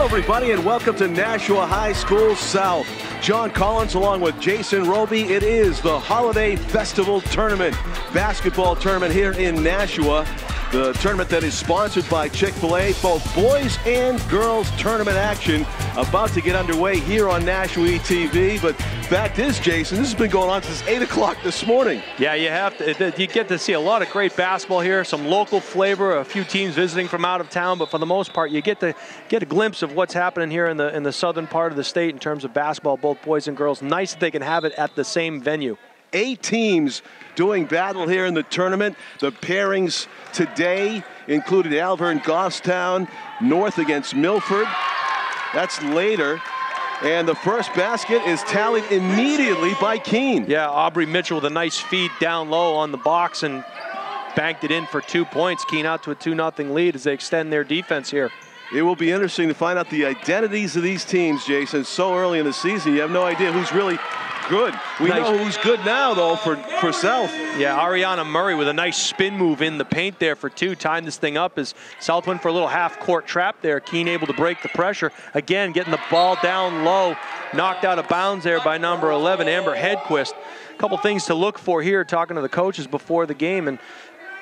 everybody, and welcome to Nashua High School South. John Collins along with Jason Roby. It is the Holiday Festival Tournament, basketball tournament here in Nashua. The tournament that is sponsored by Chick-fil-A. Both boys and girls tournament action about to get underway here on NashuaETV. But fact is, Jason, this has been going on since 8 o'clock this morning. Yeah, you get to see a lot of great basketball here, some local flavor, a few teams visiting from out of town, but for the most part, you get to get a glimpse of what's happening here in the southern part of the state in terms of basketball, both boys and girls. Nice that they can have it at the same venue. 8 teams doing battle here in the tournament. The pairings today included Alverne Goffstown, North against Milford. That's later. And the first basket is tallied immediately by Keene. Yeah, Aubrey Mitchell with a nice feed down low on the box and banked it in for 2 points. Keene out to a 2-0 lead as they extend their defense here. It will be interesting to find out the identities of these teams, Jason. So early in the season, you have no idea who's really good. We know who's good now, though, for South. Yeah, Ariana Murray with a nice spin move in the paint there for 2. Timed this thing up as South went for a little half-court trap there. Keene able to break the pressure. Again, getting the ball down low. Knocked out of bounds there by number 11, Amber Hedquist. A couple things to look for here, talking to the coaches before the game. And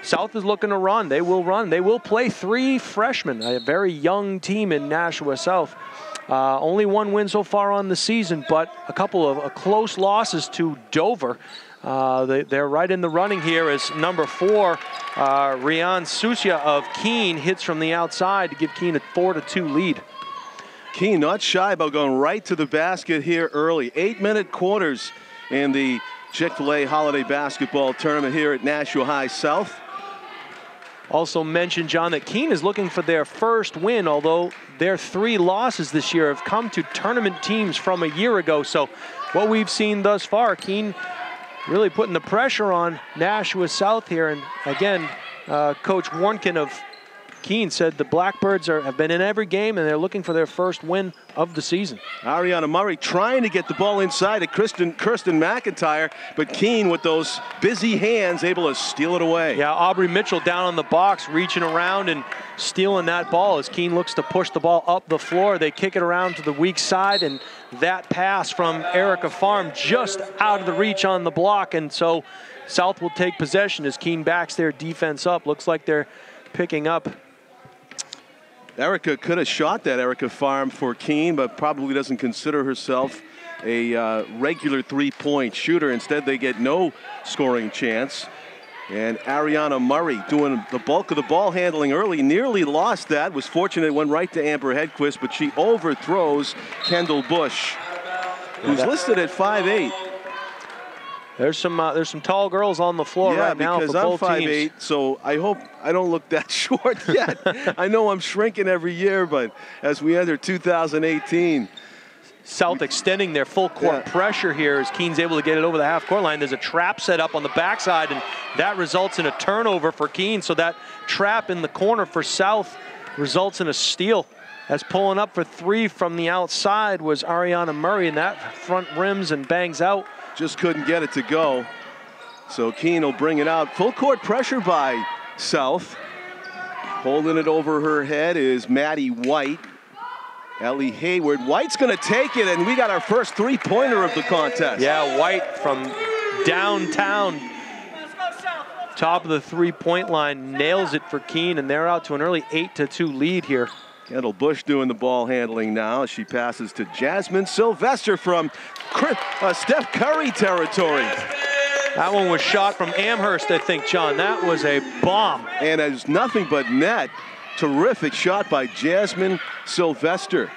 South is looking to run. They will run. They will play 3 freshmen, a very young team in Nashua South. Only 1 win so far on the season, but a couple of close losses to Dover. They're right in the running here as number 4, Rian Susia of Keene, hits from the outside to give Keene a 4-2 lead. Keene not shy about going right to the basket here early. 8-minute quarters in the Chick-fil-A Holiday Basketball Tournament here at Nashua High South. Also mentioned, John, that Keene is looking for their first win, although their 3 losses this year have come to tournament teams from a year ago. So what we've seen thus far, Keene really putting the pressure on Nashua South here. And again, Coach Warnkin of Keene said the Blackbirds have been in every game and they're looking for their first win of the season. Ariana Murray trying to get the ball inside to Kirsten McIntyre, but Keene with those busy hands able to steal it away. Yeah, Aubrey Mitchell down on the box, reaching around and stealing that ball as Keene looks to push the ball up the floor. They kick it around to the weak side, and that pass from Erica Farm just out of the reach on the block, and so South will take possession as Keene backs their defense up. Looks like they're picking up. Erica could have shot that, Erica Farm, for Keene, but probably doesn't consider herself a regular 3-point shooter. Instead, they get no scoring chance. And Ariana Murray doing the bulk of the ball handling early, nearly lost that. Was fortunate it went right to Amber Hedquist, but she overthrows Kendall Bush, who's listed at 5'8". There's some tall girls on the floor right now for both teams. Yeah, because I'm 5'8", so I hope I don't look that short yet. I know I'm shrinking every year, but as we enter 2018. South extending their full court pressure here as Keene's able to get it over the half-court line. There's a trap set up on the backside, and that results in a turnover for Keene. So that trap in the corner for South results in a steal. As pulling up for 3 from the outside was Ariana Murray, and that front rims and bangs out. Just couldn't get it to go. So Keene will bring it out. Full court pressure by South. Holding it over her head is Maddie White. Ellie Hayward. White's going to take it, and we got our first 3-pointer of the contest. Yeah, White from downtown. Top of the 3-point line, nails it for Keene, and they're out to an early 8-2 lead here. Kendall Bush doing the ball handling now. She passes to Jasmine Sylvester from Steph Curry territory. That one was shot from Amherst, I think, John. That was a bomb. And it's nothing but net. Terrific shot by Jasmine Sylvester.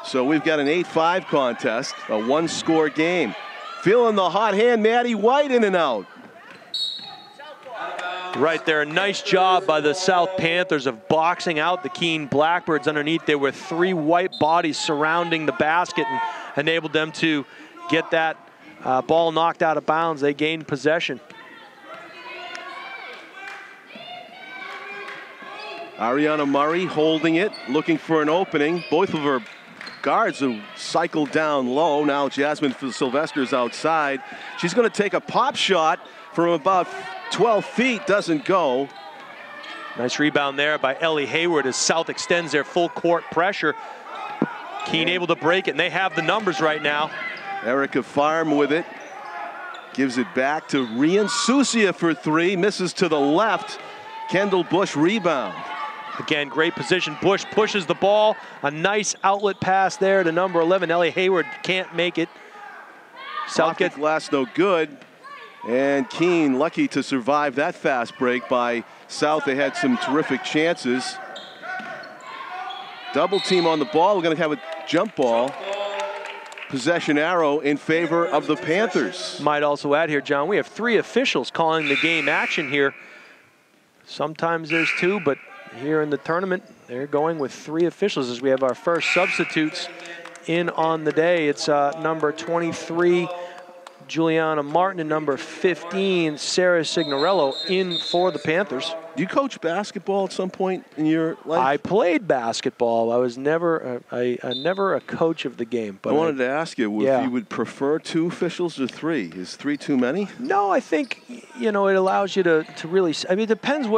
So we've got an 8-5 contest, a 1-score game. Feeling the hot hand, Maddie White in and out. Right there, a nice job by the South Panthers of boxing out the Keene Blackbirds underneath. There were 3 white bodies surrounding the basket and enabled them to get that ball knocked out of bounds. They gained possession. Ariana Murray holding it, looking for an opening. Both of her guards have cycled down low. Now Jasmine Sylvester's outside. She's going to take a pop shot from about 12 feet, doesn't go. Nice rebound there by Ellie Hayward as South extends their full court pressure. Keene able to break it, and they have the numbers right now. Erica Farm with it. Gives it back to Rian Susia for 3. Misses to the left. Kendall Bush rebound. Again, great position. Bush pushes the ball. A nice outlet pass there to number 11. Ellie Hayward can't make it. South gets glass, no good. And Keene lucky to survive that fast break by South. They had some terrific chances. Double team on the ball. We're going to have a jump ball. Possession arrow in favor of the Panthers. Might also add here, John, we have 3 officials calling the game action here. Sometimes there's 2, but here in the tournament, they're going with 3 officials as we have our first substitutes in on the day. It's number 23, Juliana Martin, and number 15, Sarah Signorello, in for the Panthers. Do you coach basketball at some point in your life? I played basketball. I was never never a coach of the game. But I wanted to ask you if you would prefer 2 officials or 3. Is 3 too many? No, I think, you know, it allows you to really, I mean, it depends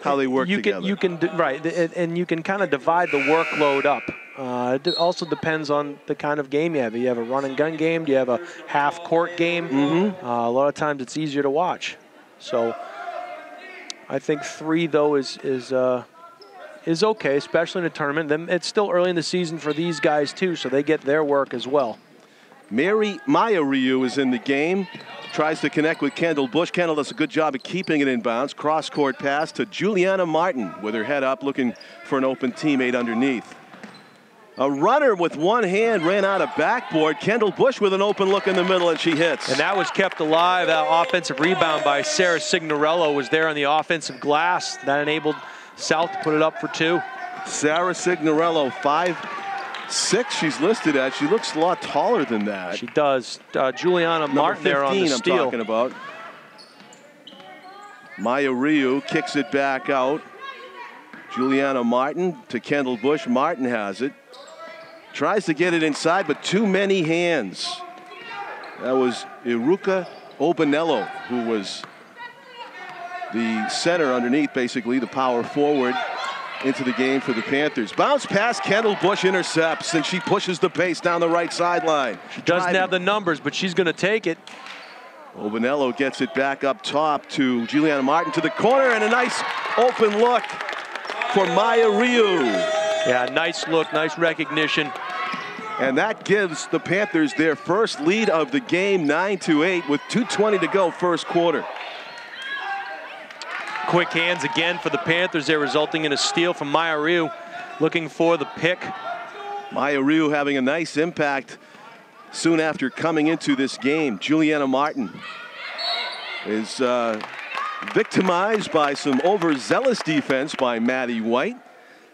how they work together. You can right, and you can kind of divide the workload up. It also depends on the kind of game you have. You have a run and gun game. Do you have a half court game? A lot of times it's easier to watch. So I think 3 though is okay, especially in a tournament. Then it's still early in the season for these guys too, so they get their work as well. Maya Ryu is in the game. Tries to connect with Kendall Bush. Kendall does a good job of keeping it in bounds. Cross-court pass to Juliana Martin with her head up, looking for an open teammate underneath. A runner with one hand ran out of backboard. Kendall Bush with an open look in the middle, and she hits. And that was kept alive. That offensive rebound by Sarah Signorello was there on the offensive glass. That enabled South to put it up for 2. Sarah Signorello, 5'6", she's listed at. She looks a lot taller than that. She does. Juliana Martin there on the steal. I'm talking about. Maya Ryu kicks it back out. Juliana Martin to Kendall Bush. Martin has it. Tries to get it inside, but too many hands. That was Iruka Obanello, who was the center underneath, basically, the power forward into the game for the Panthers. Bounce pass, Kendall Bush intercepts, and she pushes the pace down the right sideline. She doesn't have the numbers, but she's going to take it. Obanello gets it back up top to Juliana Martin to the corner, and a nice open look for Maya Ryu. Yeah, nice look, nice recognition. And that gives the Panthers their first lead of the game, 9-8, with 2:20 to go first quarter. Quick hands again for the Panthers there, resulting in a steal from Maya Ryu, looking for the pick. Maya Ryu having a nice impact soon after coming into this game. Juliana Martin is victimized by some overzealous defense by Maddie White.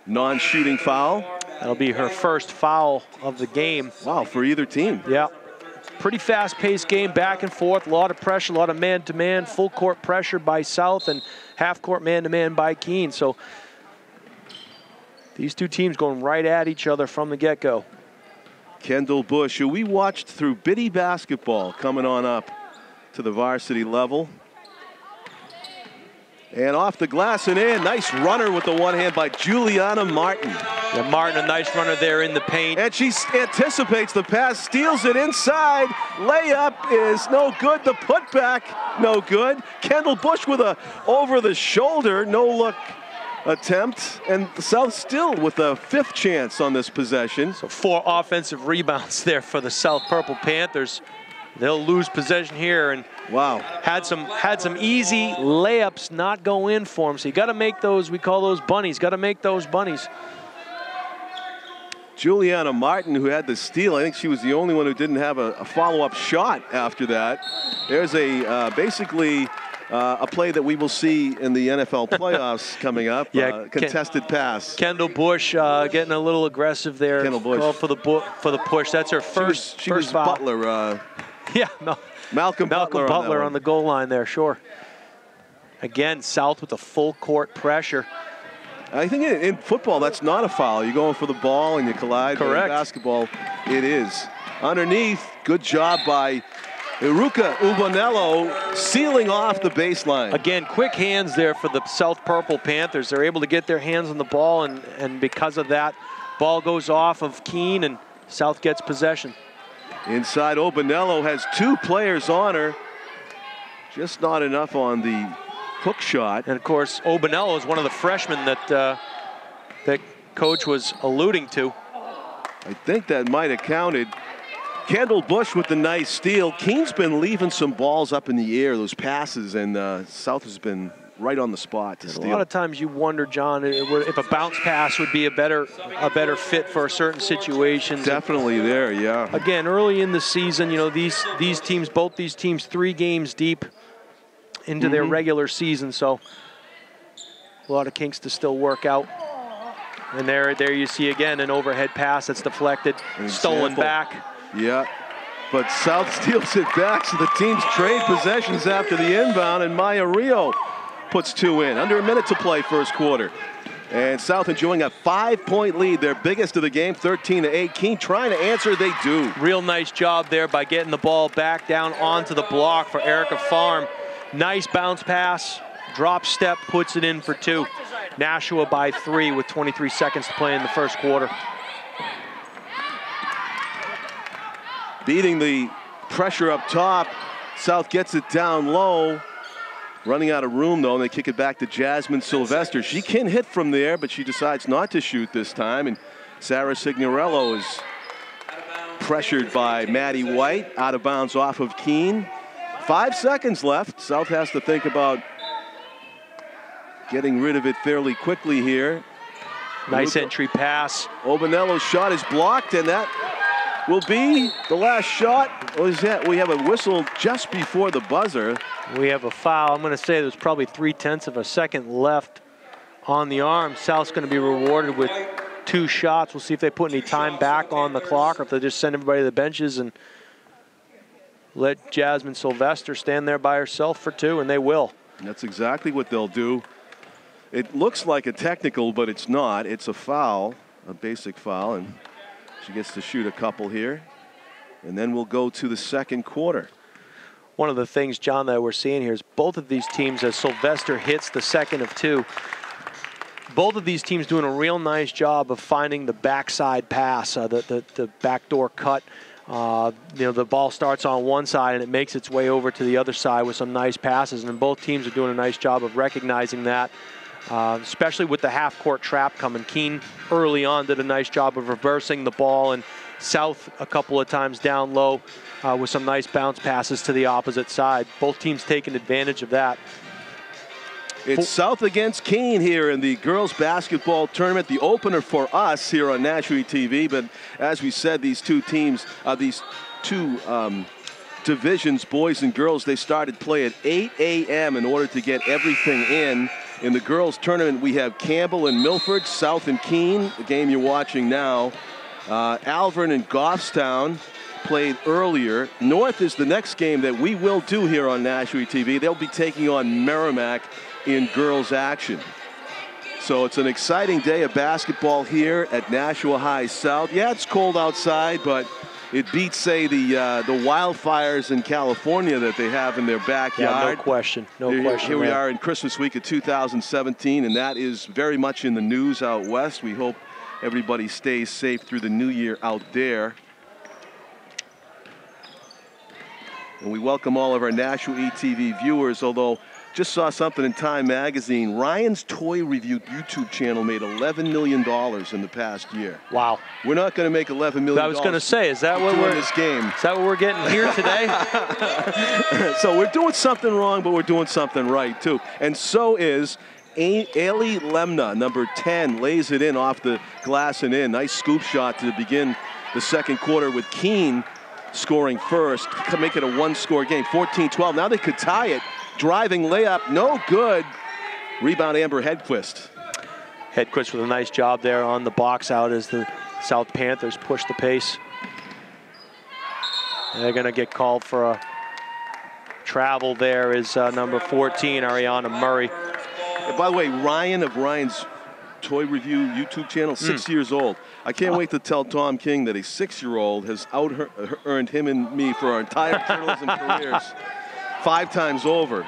Non-shooting foul. That'll be her first foul of the game. Wow, for either team. Yeah. Pretty fast-paced game, back and forth, a lot of pressure, a lot of man-to-man, full court pressure by South, and half-court man-to-man by Keene. So these 2 teams going right at each other from the get-go. Kendall Bush, who we watched through Biddy basketball, coming on up to the varsity level. And off the glass and in. Nice runner with the one hand by Juliana Martin. Yeah, Martin, a nice runner there in the paint. And she anticipates the pass, steals it inside. Layup is no good. The putback, no good. Kendall Bush with a over-the-shoulder, no-look attempt. And South still with a 5th chance on this possession. So 4 offensive rebounds there for the South Purple Panthers. They'll lose possession here, and wow, had some easy layups not go in for them. So you got to make those, we call those bunnies. Got to make those bunnies. Juliana Martin, who had the steal, I think she was the only one who didn't have a follow-up shot after that. There's a basically a play that we will see in the NFL playoffs coming up. Yeah, contested pass. Kendall Bush getting a little aggressive there. Kendall Bush. Called for the push. That's her first She was foul. Butler. Yeah, Malcolm Butler on the goal line there, sure. Again, South with the full court pressure. I think in football, that's not a foul. You're going for the ball and you collide. Correct. But in basketball, it is. Underneath, good job by Iruka Ubanello sealing off the baseline. Again, quick hands there for the South Purple Panthers. They're able to get their hands on the ball, and because of that, Ball goes off of Keene, and South gets possession. Inside, Obanello has 2 players on her. Just not enough on the hook shot. And of course, Obanello is one of the freshmen that that coach was alluding to. I think that might have counted. Kendall Bush with the nice steal. Keene's been leaving some balls up in the air, those passes, and South has been right on the spot to steal. A lot of times you wonder, John, if a bounce pass would be a better fit for a certain situation. Definitely there, yeah. Again, early in the season, you know, these teams, both these teams, 3 games deep into their regular season, so a lot of kinks to still work out. And there you see again an overhead pass that's deflected, stolen back. Yeah, but South steals it back, so the teams trade possessions after the inbound, and Maya Rio puts 2 in. Under a minute to play first quarter. And South enjoying a 5-point lead, their biggest of the game, 13-8. Keene trying to answer, they do. Real nice job there by getting the ball back down onto the block for Erica Farm. Nice bounce pass, drop step, puts it in for 2. Nashua by 3 with 23 seconds to play in the first quarter. Beating the pressure up top, South gets it down low. Running out of room, though, and they kick it back to Jasmine Sylvester. She can hit from there, but she decides not to shoot this time. And Sarah Signorello is pressured by Maddie White. Out of bounds off of Keene. 5 seconds left. South has to think about getting rid of it fairly quickly here. Nice entry pass. Obanello's shot is blocked, and that will be the last shot. We have a whistle just before the buzzer. We have a foul. I'm going to say there's probably 0.3 of a second left on the arm. South's going to be rewarded with 2 shots. We'll see if they put any time back on the clock or if they just send everybody to the benches and let Jasmine Sylvester stand there by herself for 2, and they will. That's exactly what they'll do. It looks like a technical, but it's not. It's a foul, a basic foul, and she gets to shoot a couple here. And then we'll go to the second quarter. One of the things, John, that we're seeing here is both of these teams, as Sylvester hits the second of 2, both of these teams doing a real nice job of finding the backside pass, the backdoor cut. You know, the ball starts on one side and it makes its way over to the other side with some nice passes, and both teams are doing a nice job of recognizing that, especially with the half-court trap coming. Keene early on did a nice job of reversing the ball, and South a couple of times down low with some nice bounce passes to the opposite side. Both teams taking advantage of that. It's South against Keene here in the girls basketball tournament, the opener for us here on NashuaETV. But as we said, these 2 teams, these 2 divisions, boys and girls, they started play at 8 a.m. in order to get everything in. In the girls tournament, we have Campbell and Milford, South and Keene, the game you're watching now. Alvern and Goffstown played earlier. North is the next game that we will do here on NashuaETV. They'll be taking on Merrimack in girls action. So it's an exciting day of basketball here at Nashua High South. Yeah, it's cold outside, but it beats, say, the wildfires in California that they have in their backyard. Yeah, no question. No question. Here we are in Christmas week of 2017, and that is very much in the news out west. We hope everybody stays safe through the new year out there. And we welcome all of our NashuaETV viewers, although just saw something in Time Magazine. Ryan's Toy Review YouTube channel made $11 million in the past year. Wow. We're not going to make $11 million. I was going to say, is that what we're this game? Is that what we're getting here today? So we're doing something wrong, but we're doing something right too. And so is Ailey Lemna, number 10, lays it in off the glass and in. Nice scoop shot to begin the second quarter with Keene scoring first, to make it a 1-score game, 14-12. Now they could tie it. Driving layup, no good. Rebound, Amber Hedquist. Hedquist with a nice job there on the box out as the South Panthers push the pace. And they're going to get called for a travel there is number 14, Ariana Murray. And by the way, Ryan of Ryan's Toy Review YouTube channel, 6 years old. I can't wait to tell Tom King that a 6-year-old has out-earned him and me for our entire journalism careers 5 times over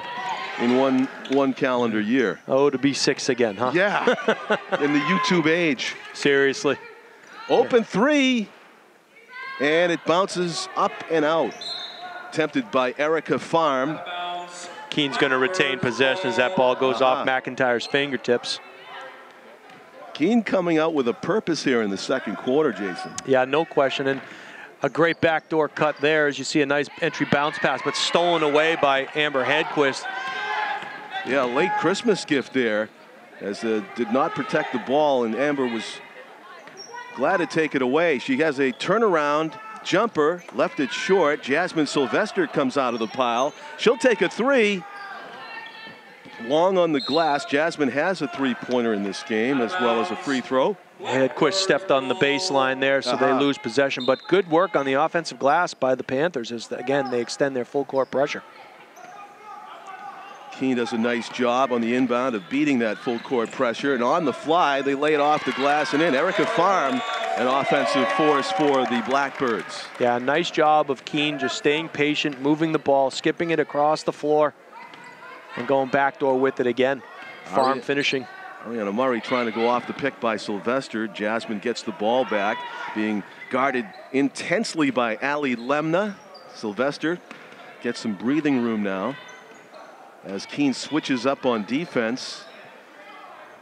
in one calendar year. Oh, to be 6 again, huh? Yeah, in the YouTube age. Seriously. Open three. And it bounces up and out. Tempted by Erica Farm. Keene's going to retain possession as that ball goes off McIntyre's fingertips. Keene coming out with a purpose here in the second quarter, Jason. Yeah, no question. And a great backdoor cut there as you see a nice entry bounce pass, but stolen away by Amber Hedquist. Yeah, late Christmas gift there, as did not protect the ball, and Amber was glad to take it away. She has a turnaround jumper, left it short. Jasmine Sylvester comes out of the pile. She'll take a three. Long on the glass. Jasmine has a three-pointer in this game as well as a free throw. Hedquist stepped on the baseline there, so they lose possession. But good work on the offensive glass by the Panthers as, again, they extend their full court pressure. Keene does a nice job on the inbound of beating that full court pressure. And on the fly, they lay it off the glass and in. Erica Farm, an offensive force for the Blackbirds. Yeah, nice job of Keene just staying patient, moving the ball, skipping it across the floor, and going backdoor with it again. Farm finishing. Ariana Murray trying to go off the pick by Sylvester. Jasmine gets the ball back, being guarded intensely by Ali Lemna. Sylvester gets some breathing room now as Keene switches up on defense.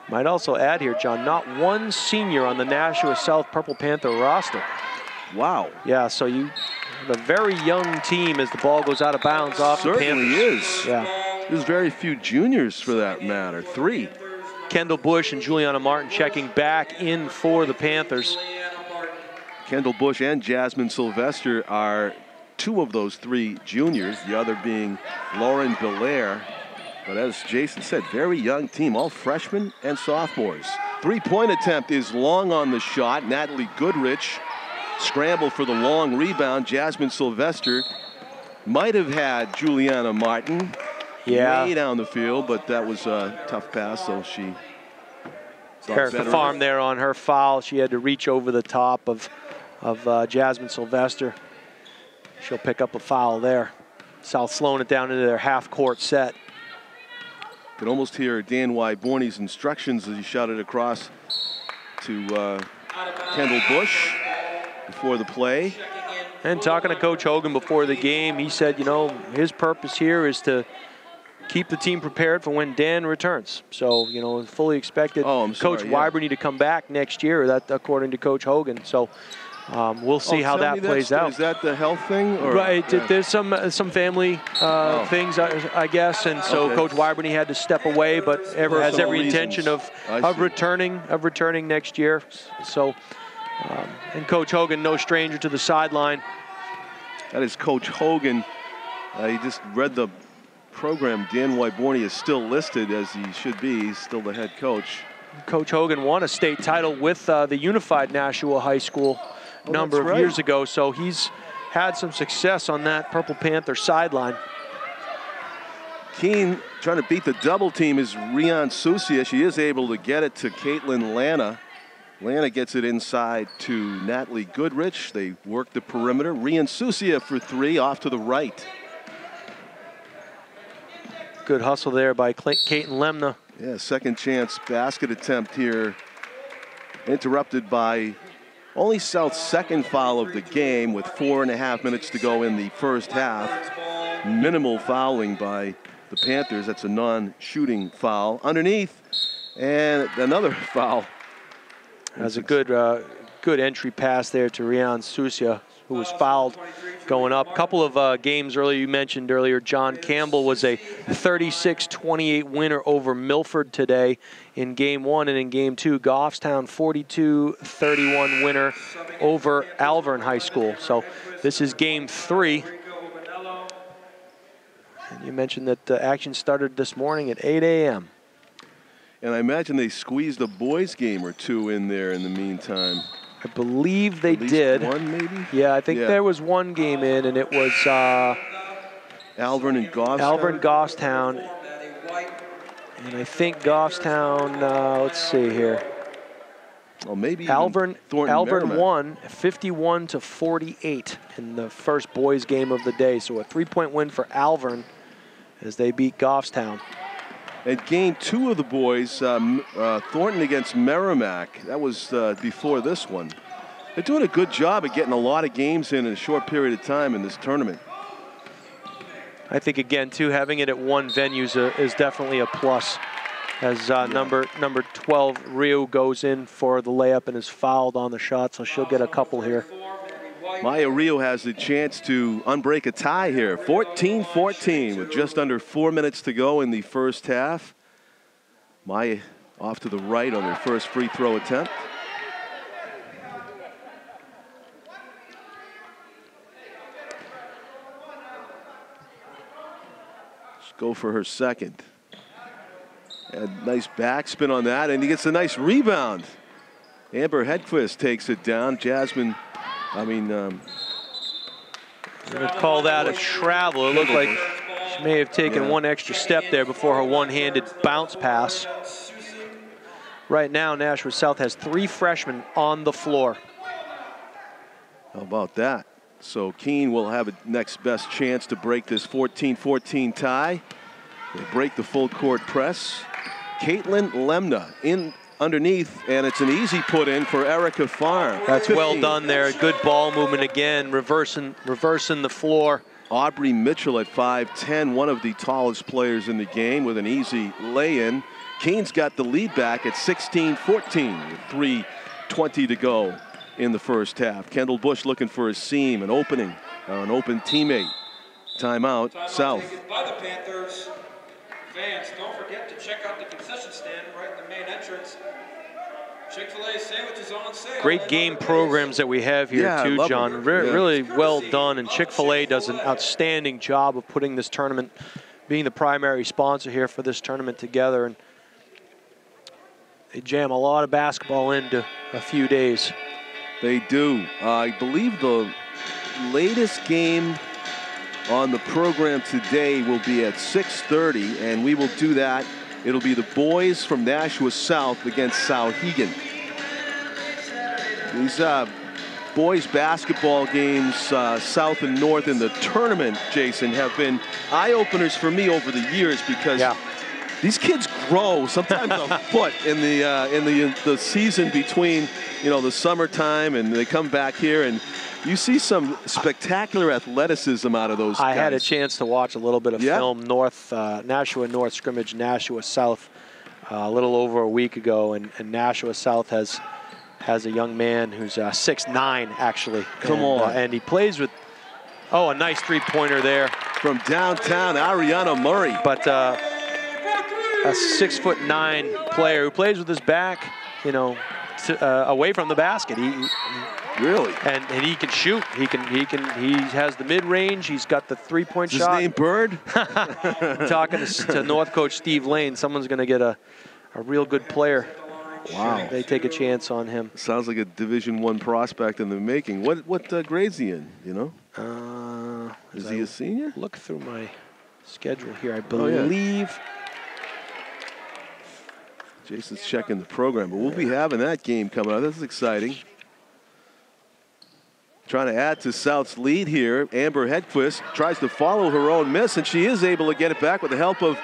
Might also add here, John, not one senior on the Nashua South Purple Panther roster. Wow. Yeah, so you have a very young team as the ball goes out of bounds off the Panthers. Certainly is. Yeah. There's very few juniors for that matter. Three. Kendall Bush and Juliana Martin checking back in for the Panthers. Kendall Bush and Jasmine Sylvester are two of those three juniors, the other being Lauren Belair. But as Jason said, very young team, all freshmen and sophomores. Three-point attempt is long on the shot. Natalie Goodrich scramble for the long rebound. Jasmine Sylvester might have had Juliana Martin way down the field, but that was a tough pass, so she Erica Farm there on her foul. She had to reach over the top of Jasmine Sylvester. She'll pick up a foul there. South slowing it down into their half-court set. You can almost hear Dan Wyborny's instructions as he shouted across to Kendall Bush before the play. And talking to Coach Hogan before the game, he said, you know, his purpose here is to keep the team prepared for when Dan returns. So, you know, fully expected Coach Wyborny to come back next year, that according to Coach Hogan. So we'll see how that plays out. Is that the health thing? Or? Right, there's some family things, I guess, and so Coach Wyborny had to step away, but has every intention of returning next year. So, and Coach Hogan, no stranger to the sideline. That is Coach Hogan. He just read the program. Dan Wyborny is still listed as he should be. He's still the head coach. Coach Hogan won a state title with the Unified Nashua High School a number of years ago, so he's had some success on that Purple Panther sideline. Keene trying to beat the double team is Rian Susia. She is able to get it to Caitlin Lana. Lana gets it inside to Natalie Goodrich. They work the perimeter. Rian Susia for three off to the right. Good hustle there by Caitlin Lemna. Yeah, second chance basket attempt here. Interrupted by only South's second foul of the game with 4.5 minutes to go in the first half. Minimal fouling by the Panthers. That's a non-shooting foul. Underneath, and another foul. That's a good entry pass there to Rian Susia, who was fouled going up. A couple of games earlier, you mentioned earlier, John Campbell was a 36-28 winner over Milford today in game one, and in game two, Goffstown 42-31 winner over Alvern High School. So this is game three. And you mentioned that action started this morning at 8 a.m. And I imagine they squeezed a boys game or two in there in the meantime. I believe they did. One, maybe? Yeah, I think there was one game in, and it was Alvern and Goffstown. Alvern Goffstown. And I think Goffstown, let's see here. Well, maybe Alvern won 51-48 in the first boys game of the day. So a 3-point win for Alvern as they beat Goffstown. At game two of the boys, Thornton against Merrimack. That was before this one. They're doing a good job of getting a lot of games in a short period of time in this tournament. I think, again, too, having it at one venue is definitely a plus. As number 12, Rio, goes in for the layup and is fouled on the shot, so she'll get a couple here. Maya Rio has the chance to unbreak a tie here. 14-14 with just under 4 minutes to go in the first half. Maya off to the right on her first free throw attempt. Let's go for her second. And nice backspin on that, and he gets a nice rebound. Amber Hedquist takes it down. Jasmine, I'm going to call that a travel. It looked like she may have taken one extra step there before her one-handed bounce pass. Right now, Nashua South has 3 freshmen on the floor. How about that? So Keene will have a next best chance to break this 14-14 tie. They break the full court press. Caitlin Lemna in underneath, and it's an easy put in for Erica Farr. That's 15. Well done there. Good ball movement again, reversing the floor. Aubrey Mitchell at 5'10", one of the tallest players in the game, with an easy lay-in. Keene's got the lead back at 16-14 with 3:20 to go in the first half. Kendall Bush looking for a seam, an opening, an open teammate. Timeout, South. By the Panthers. Fans, don't forget to check out the concession stand right in the main entrance. Chick-fil-A sandwiches on sale. Great game programs that we have here too, John. Really well done, and Chick-fil-A does an outstanding job of putting this tournament, being the primary sponsor here for this tournament together, and they jam a lot of basketball into a few days. They do. I believe the latest game on the program today will be at 6:30, and we will do that. It'll be the boys from Nashua South against Souhegan. These boys basketball games, South and North in the tournament, Jason, have been eye-openers for me over the years, because these kids grow sometimes a foot in the season between, the summertime, and they come back here, and you see some spectacular athleticism out of those guys. I had a chance to watch a little bit of film, Nashua North scrimmage, Nashua South, a little over a week ago, and Nashua South has a young man who's 6'9", actually. Come on. And he plays with, a nice three-pointer there. From downtown, Ariana Murray. But a 6'9" player who plays with his back, away from the basket. Really? And he can shoot. He has the mid-range. He's got the three-point shot. His name Bird? Talking to North coach Steve Lane, someone's going to get a real good player. Wow. They take a chance on him. Sounds like a Division I prospect in the making. What grade's he in, Is he a senior? Look through my schedule here. I believe. Jason's checking the program, but we'll be having that game coming up. This is exciting. Trying to add to South's lead here. Amber Hedquist tries to follow her own miss, and she is able to get it back with the help of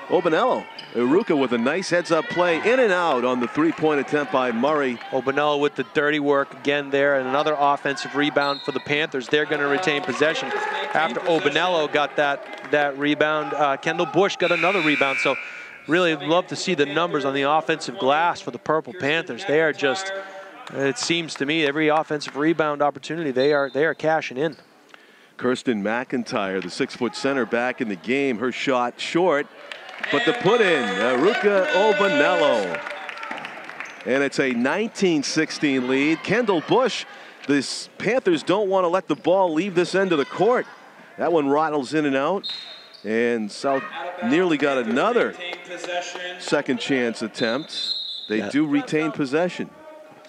Obanello. Iruka with a nice heads-up play, in and out on the three-point attempt by Murray. Obanello with the dirty work again there, and another offensive rebound for the Panthers. They're going to retain possession. After Obanello got that rebound, Kendall Bush got another rebound. So really love to see the numbers on the offensive glass for the Purple Panthers. They are just, it seems to me, every offensive rebound opportunity they are cashing in. Kirsten McIntyre, the 6-foot center, back in the game. Her shot short, but the put in, Iruka Obanello. And it's a 19-16 lead. Kendall Bush, the Panthers don't want to let the ball leave this end of the court. That one rattles in and out. And South nearly got another second chance attempt. They do retain possession.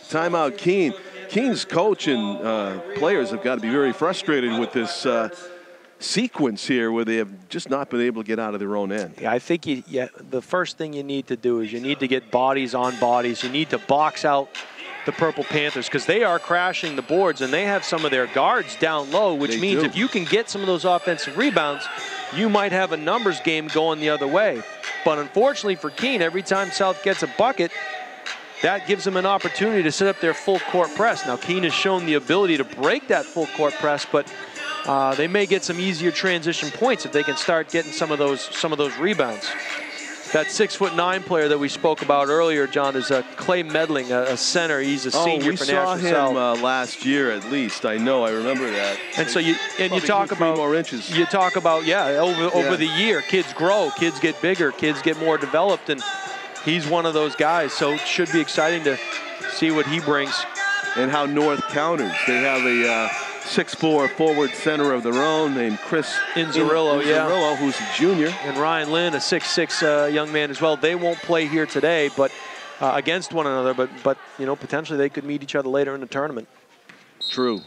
Timeout, Keene. Keene's coach and players have got to be very frustrated with this sequence here where they have just not been able to get out of their own end. Yeah, I think the first thing you need to do is you need to get bodies on bodies. You need to box out the Purple Panthers because they are crashing the boards and they have some of their guards down low, which means if you can get some of those offensive rebounds, you might have a numbers game going the other way. But unfortunately for Keene, every time South gets a bucket, that gives them an opportunity to set up their full court press. Now, Keene has shown the ability to break that full court press, but they may get some easier transition points if they can start getting some of those rebounds. That 6'9" player that we spoke about earlier, John, is Clay Medling, a center. He's a senior for Nashua South. We saw him last year, at least. I remember that. And so you talk about 3 more inches. You talk about over the year, kids grow, kids get bigger, kids get more developed, and he's one of those guys. So it should be exciting to see what he brings. And how North counters. They have a 6'4" forward center of their own named Chris Inzerillo, who's a junior. And Ryan Lynn, a 6'6" young man as well. They won't play here today, but against one another. But potentially they could meet each other later in the tournament. True.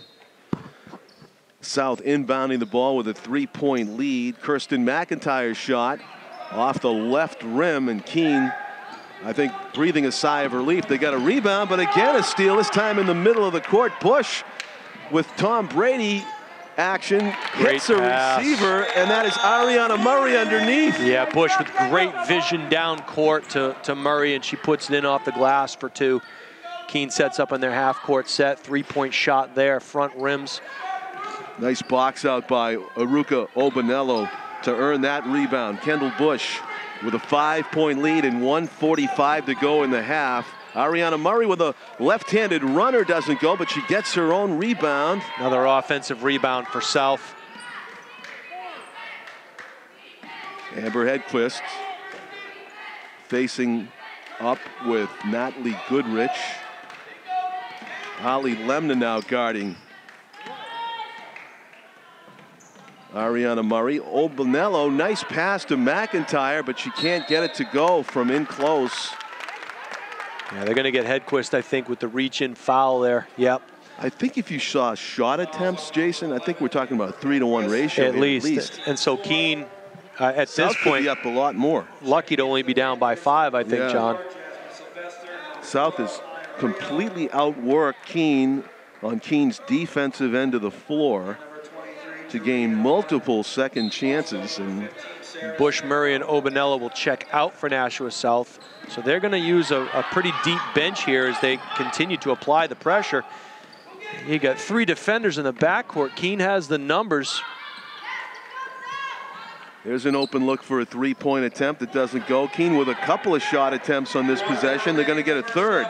South inbounding the ball with a 3-point lead. Kirsten McIntyre's shot off the left rim, and Keene, I think, breathing a sigh of relief. They got a rebound, but again a steal, this time in the middle of the court. Bush with Tom Brady action, hits a receiver, and that is Ariana Murray underneath. Yeah, Bush with great vision down court to Murray, and she puts it in off the glass for 2. Keene sets up on their half-court set, 3-point shot there, front rims. Nice box out by Aruka Obanello to earn that rebound. Kendall Bush with a 5-point lead and 1:45 to go in the half. Ariana Murray with a left-handed runner doesn't go, but she gets her own rebound. Another offensive rebound for South. Amber Hedquist facing up with Natalie Goodrich. Holly Lemna now guarding Ariana Murray. Obanello, nice pass to McIntyre, but she can't get it to go from in close. Yeah, they're going to get Hedquist, I think, with the reach-in foul there. Yep. I think if you saw shot attempts, Jason, I think we're talking about a 3-to-1 ratio. At least. And so Keene, at South this point, could be up a lot more. Lucky to only be down by 5, I think, John. South is completely outworked Keene on Keene's defensive end of the floor to gain multiple second chances. And Bush, Murray, and Obanello will check out for Nashua South. So they're going to use a pretty deep bench here as they continue to apply the pressure. You got 3 defenders in the backcourt. Keene has the numbers. There's an open look for a 3-point attempt that doesn't go. Keene with a couple of shot attempts on this possession. They're going to get a third.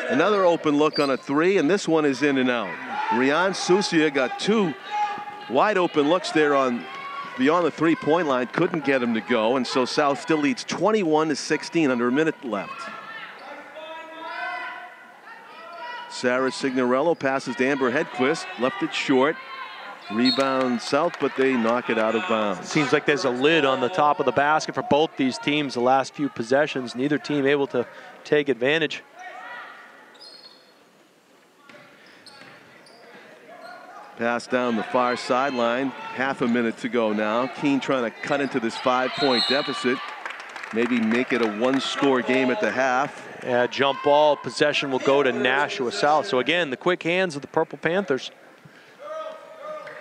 Another open look on a 3, and this one is in and out. Rian Susia got 2 wide open looks there on beyond the 3-point line, couldn't get him to go, and so South still leads 21-16 under a minute left. Sarah Signorello passes to Amber Hedquist, left it short. Rebound South, but they knock it out of bounds. Seems like there's a lid on the top of the basket for both these teams the last few possessions. Neither team able to take advantage. Pass down the far sideline. Half a minute to go now. Keene trying to cut into this 5-point deficit. Maybe make it a 1-score game at the half. Yeah, jump ball. Possession will go to Nashua South. So again, the quick hands of the Purple Panthers.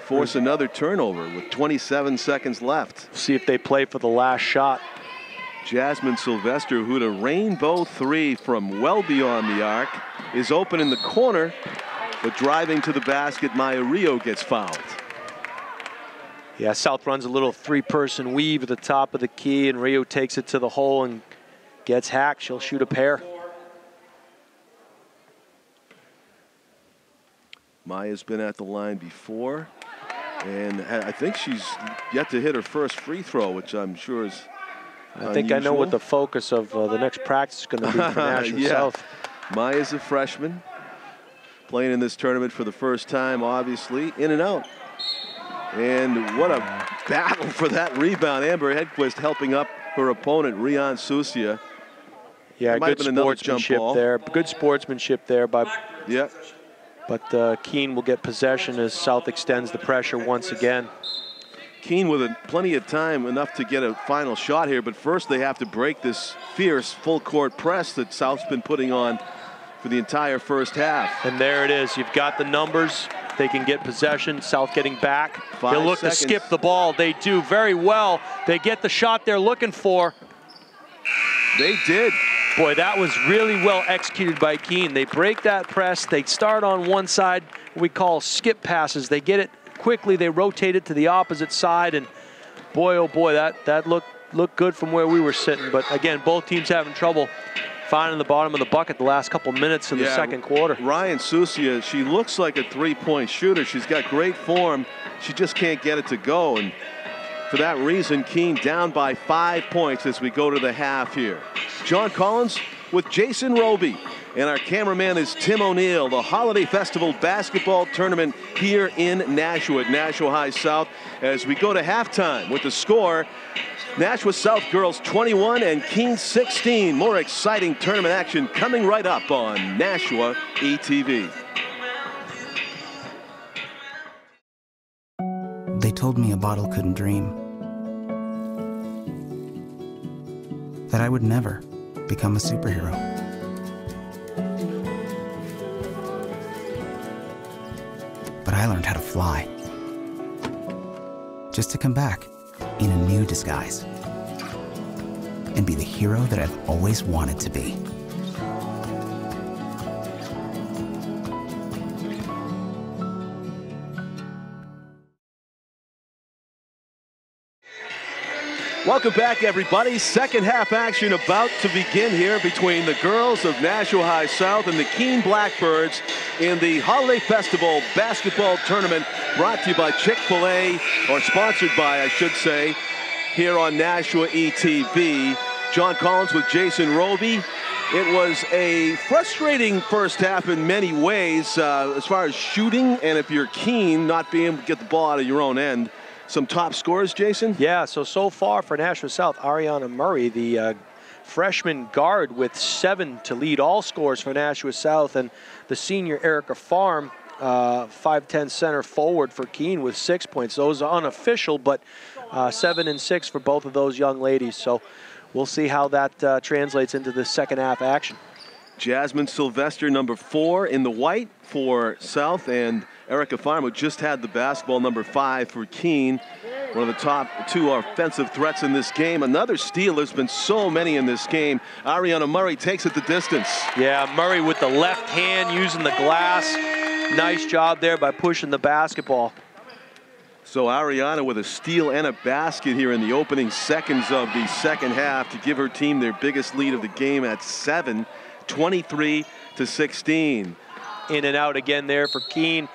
Force another turnover with 27 seconds left. See if they play for the last shot. Jasmine Sylvester, who hit a rainbow 3 from well beyond the arc, is open in the corner. But driving to the basket, Maya Rio gets fouled. Yeah, South runs a little 3-person weave at the top of the key, and Rio takes it to the hole and gets hacked. She'll shoot a pair. Maya's been at the line before, and I think she's yet to hit her first free throw, which I'm sure is I think I know what the focus of the next practice is going to be for Nashua South. Maya's a freshman. Playing in this tournament for the first time, obviously, in and out. And what a battle for that rebound. Amber Hedquist helping up her opponent, Rian Susia. Yeah, good sportsmanship there. Good sportsmanship there by. Yeah. But Keene will get possession as South extends the pressure once again. Keene with plenty of time, enough to get a final shot here, but first they have to break this fierce full-court press that South's been putting on for the entire first half. And there it is. You've got the numbers. They can get possession. South getting back. They'll look to skip the ball. They do very well. They get the shot they're looking for. They did. Boy, that was really well executed by Keene. They break that press. They start on one side, we call skip passes. They get it quickly. They rotate it to the opposite side, and boy, oh boy, that looked good from where we were sitting. But again, both teams having trouble finding the bottom of the bucket the last couple minutes of the second quarter. Ryan Susia, she looks like a three-point shooter. She's got great form. She just can't get it to go. And for that reason, Keene down by 5 points as we go to the half here. John Collins with Jason Roby. And our cameraman is Tim O'Neill. The Holiday Festival Basketball Tournament here in Nashua at Nashua High South. As we go to halftime with the score, Nashua South girls 21 and Keene 16. More exciting tournament action coming right up on NashuaETV. They told me a bottle couldn't dream. That I would never become a superhero. But I learned how to fly. Just to come back in a new disguise and be the hero that I've always wanted to be. Welcome back, everybody. Second half action about to begin here between the girls of Nashua High South and the Keene Blackbirds in the Holiday Festival Basketball Tournament, brought to you by Chick-fil-A, or sponsored by, I should say, here on NashuaETV. John Collins with Jason Roby. It was a frustrating first half in many ways as far as shooting, and if you're Keene, not being able to get the ball out of your own end. Some top scores, Jason? Yeah, so far for Nashua South, Ariana Murray, the freshman guard, with 7 to lead all scores for Nashua South, and the senior Erica Farm, 5'10" center forward for Keene, with 6 points. Those are unofficial, but 7 and 6 for both of those young ladies. So we'll see how that translates into the second half action. Jasmine Sylvester, number 4 in the white for South, and Erica Farm, who just had the basketball, number 5 for Keene. One of the top 2 offensive threats in this game. Another steal. There's been so many in this game. Ariana Murray takes it the distance. Yeah, Murray with the left hand using the glass. Nice job there by pushing the basketball. So Ariana with a steal and a basket here in the opening seconds of the second half to give her team their biggest lead of the game at 7, 23-16. In and out again there for Keene.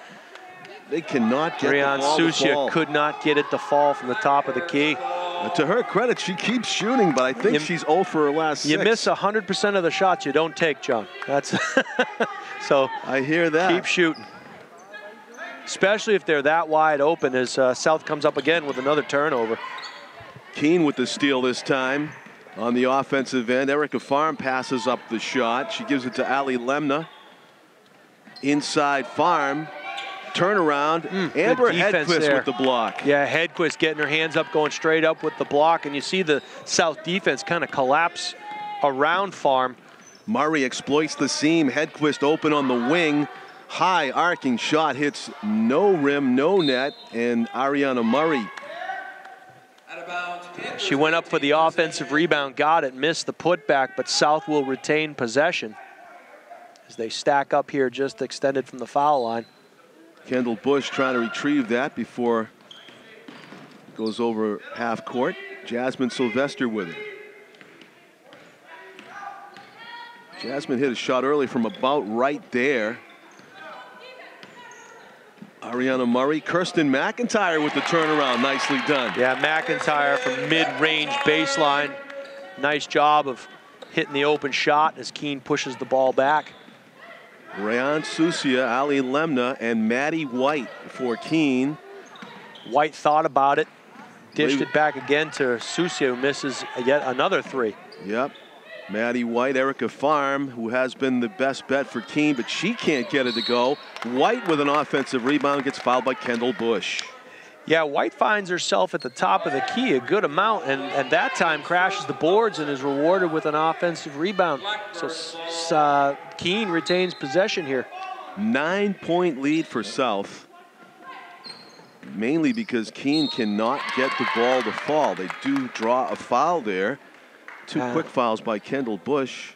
They cannot get Ryan the ball to fall. Susia could not get it to fall from the top of the key. To her credit, she keeps shooting, but I think she's 0 for her last 6. You miss 100% of the shots you don't take, John. That's so. I hear that. Keep shooting, especially if they're that wide open. As South comes up again with another turnover. Keene with the steal this time on the offensive end. Erica Farm passes up the shot. She gives it to Ali Lemna. Inside Farm. Turnaround. Amber Hedquist with the block. Yeah, Hedquist getting her hands up, going straight up with the block, and you see the South defense kind of collapse around Farm. Murray exploits the seam. Hedquist open on the wing. High arcing shot hits no rim, no net, and Ariana Murray. She went up for the offensive rebound, got it, missed the putback, but South will retain possession as they stack up here just extended from the foul line. Kendall Bush trying to retrieve that before it goes over half court. Jasmine Sylvester with it. Jasmine hit a shot early from about right there. Ariana Murray. Kirsten McIntyre with the turnaround. Nicely done. Yeah, McIntyre from mid-range baseline. Nice job of hitting the open shot as Keene pushes the ball back. Ryan Susia, Ali Lemna, and Maddie White for Keene. White thought about it, dished it back again to Susia, who misses yet another 3. Yep. Maddie White, Erica Farm, who has been the best bet for Keene, but she can't get it to go. White with an offensive rebound, gets fouled by Kendall Bush. Yeah, White finds herself at the top of the key a good amount, and that time crashes the boards and is rewarded with an offensive rebound. So Keene retains possession here. 9-point lead for South, mainly because Keene cannot get the ball to fall. They do draw a foul there. 2 quick fouls by Kendall Bush.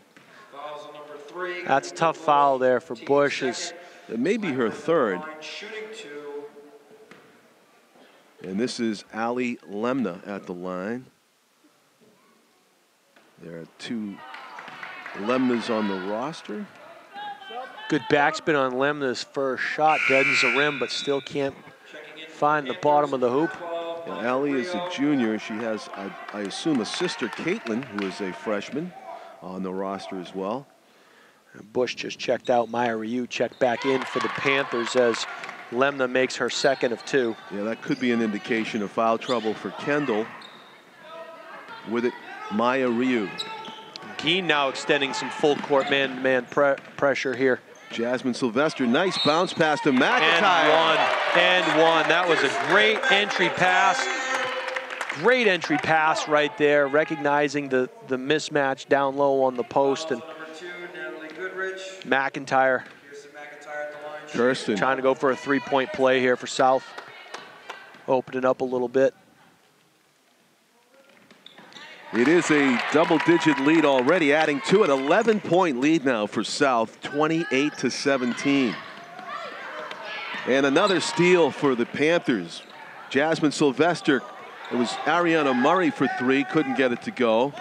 free. That's a tough foul there for Bush. It may be her third. Shooting 2. And this is Ali Lemna at the line. There are 2 Lemnas on the roster. Good backspin on Lemna's first shot. Deadens the rim, but still can't find the bottom of the hoop. Yeah, Ali is a junior. She has, I assume, a sister, Caitlin, who is a freshman on the roster as well. And Bush just checked out. Maya Ryu checked back in for the Panthers as Lemna makes her second of 2. Yeah, that could be an indication of foul trouble for Kendall. With it, Maya Ryu. Keene now extending some full court man-to-man pressure here. Jasmine Sylvester, nice bounce pass to McIntyre. And one. That was a great entry pass. Great entry pass right there, recognizing the mismatch down low on the post. And McIntyre Kirsten trying to go for a 3-point play here for South. Open it up a little bit. It is a double-digit lead already, adding to it. 11-point lead now for South, 28-17. And another steal for the Panthers. Jasmine Sylvester, it was Ariana Murray for 3, couldn't get it to go.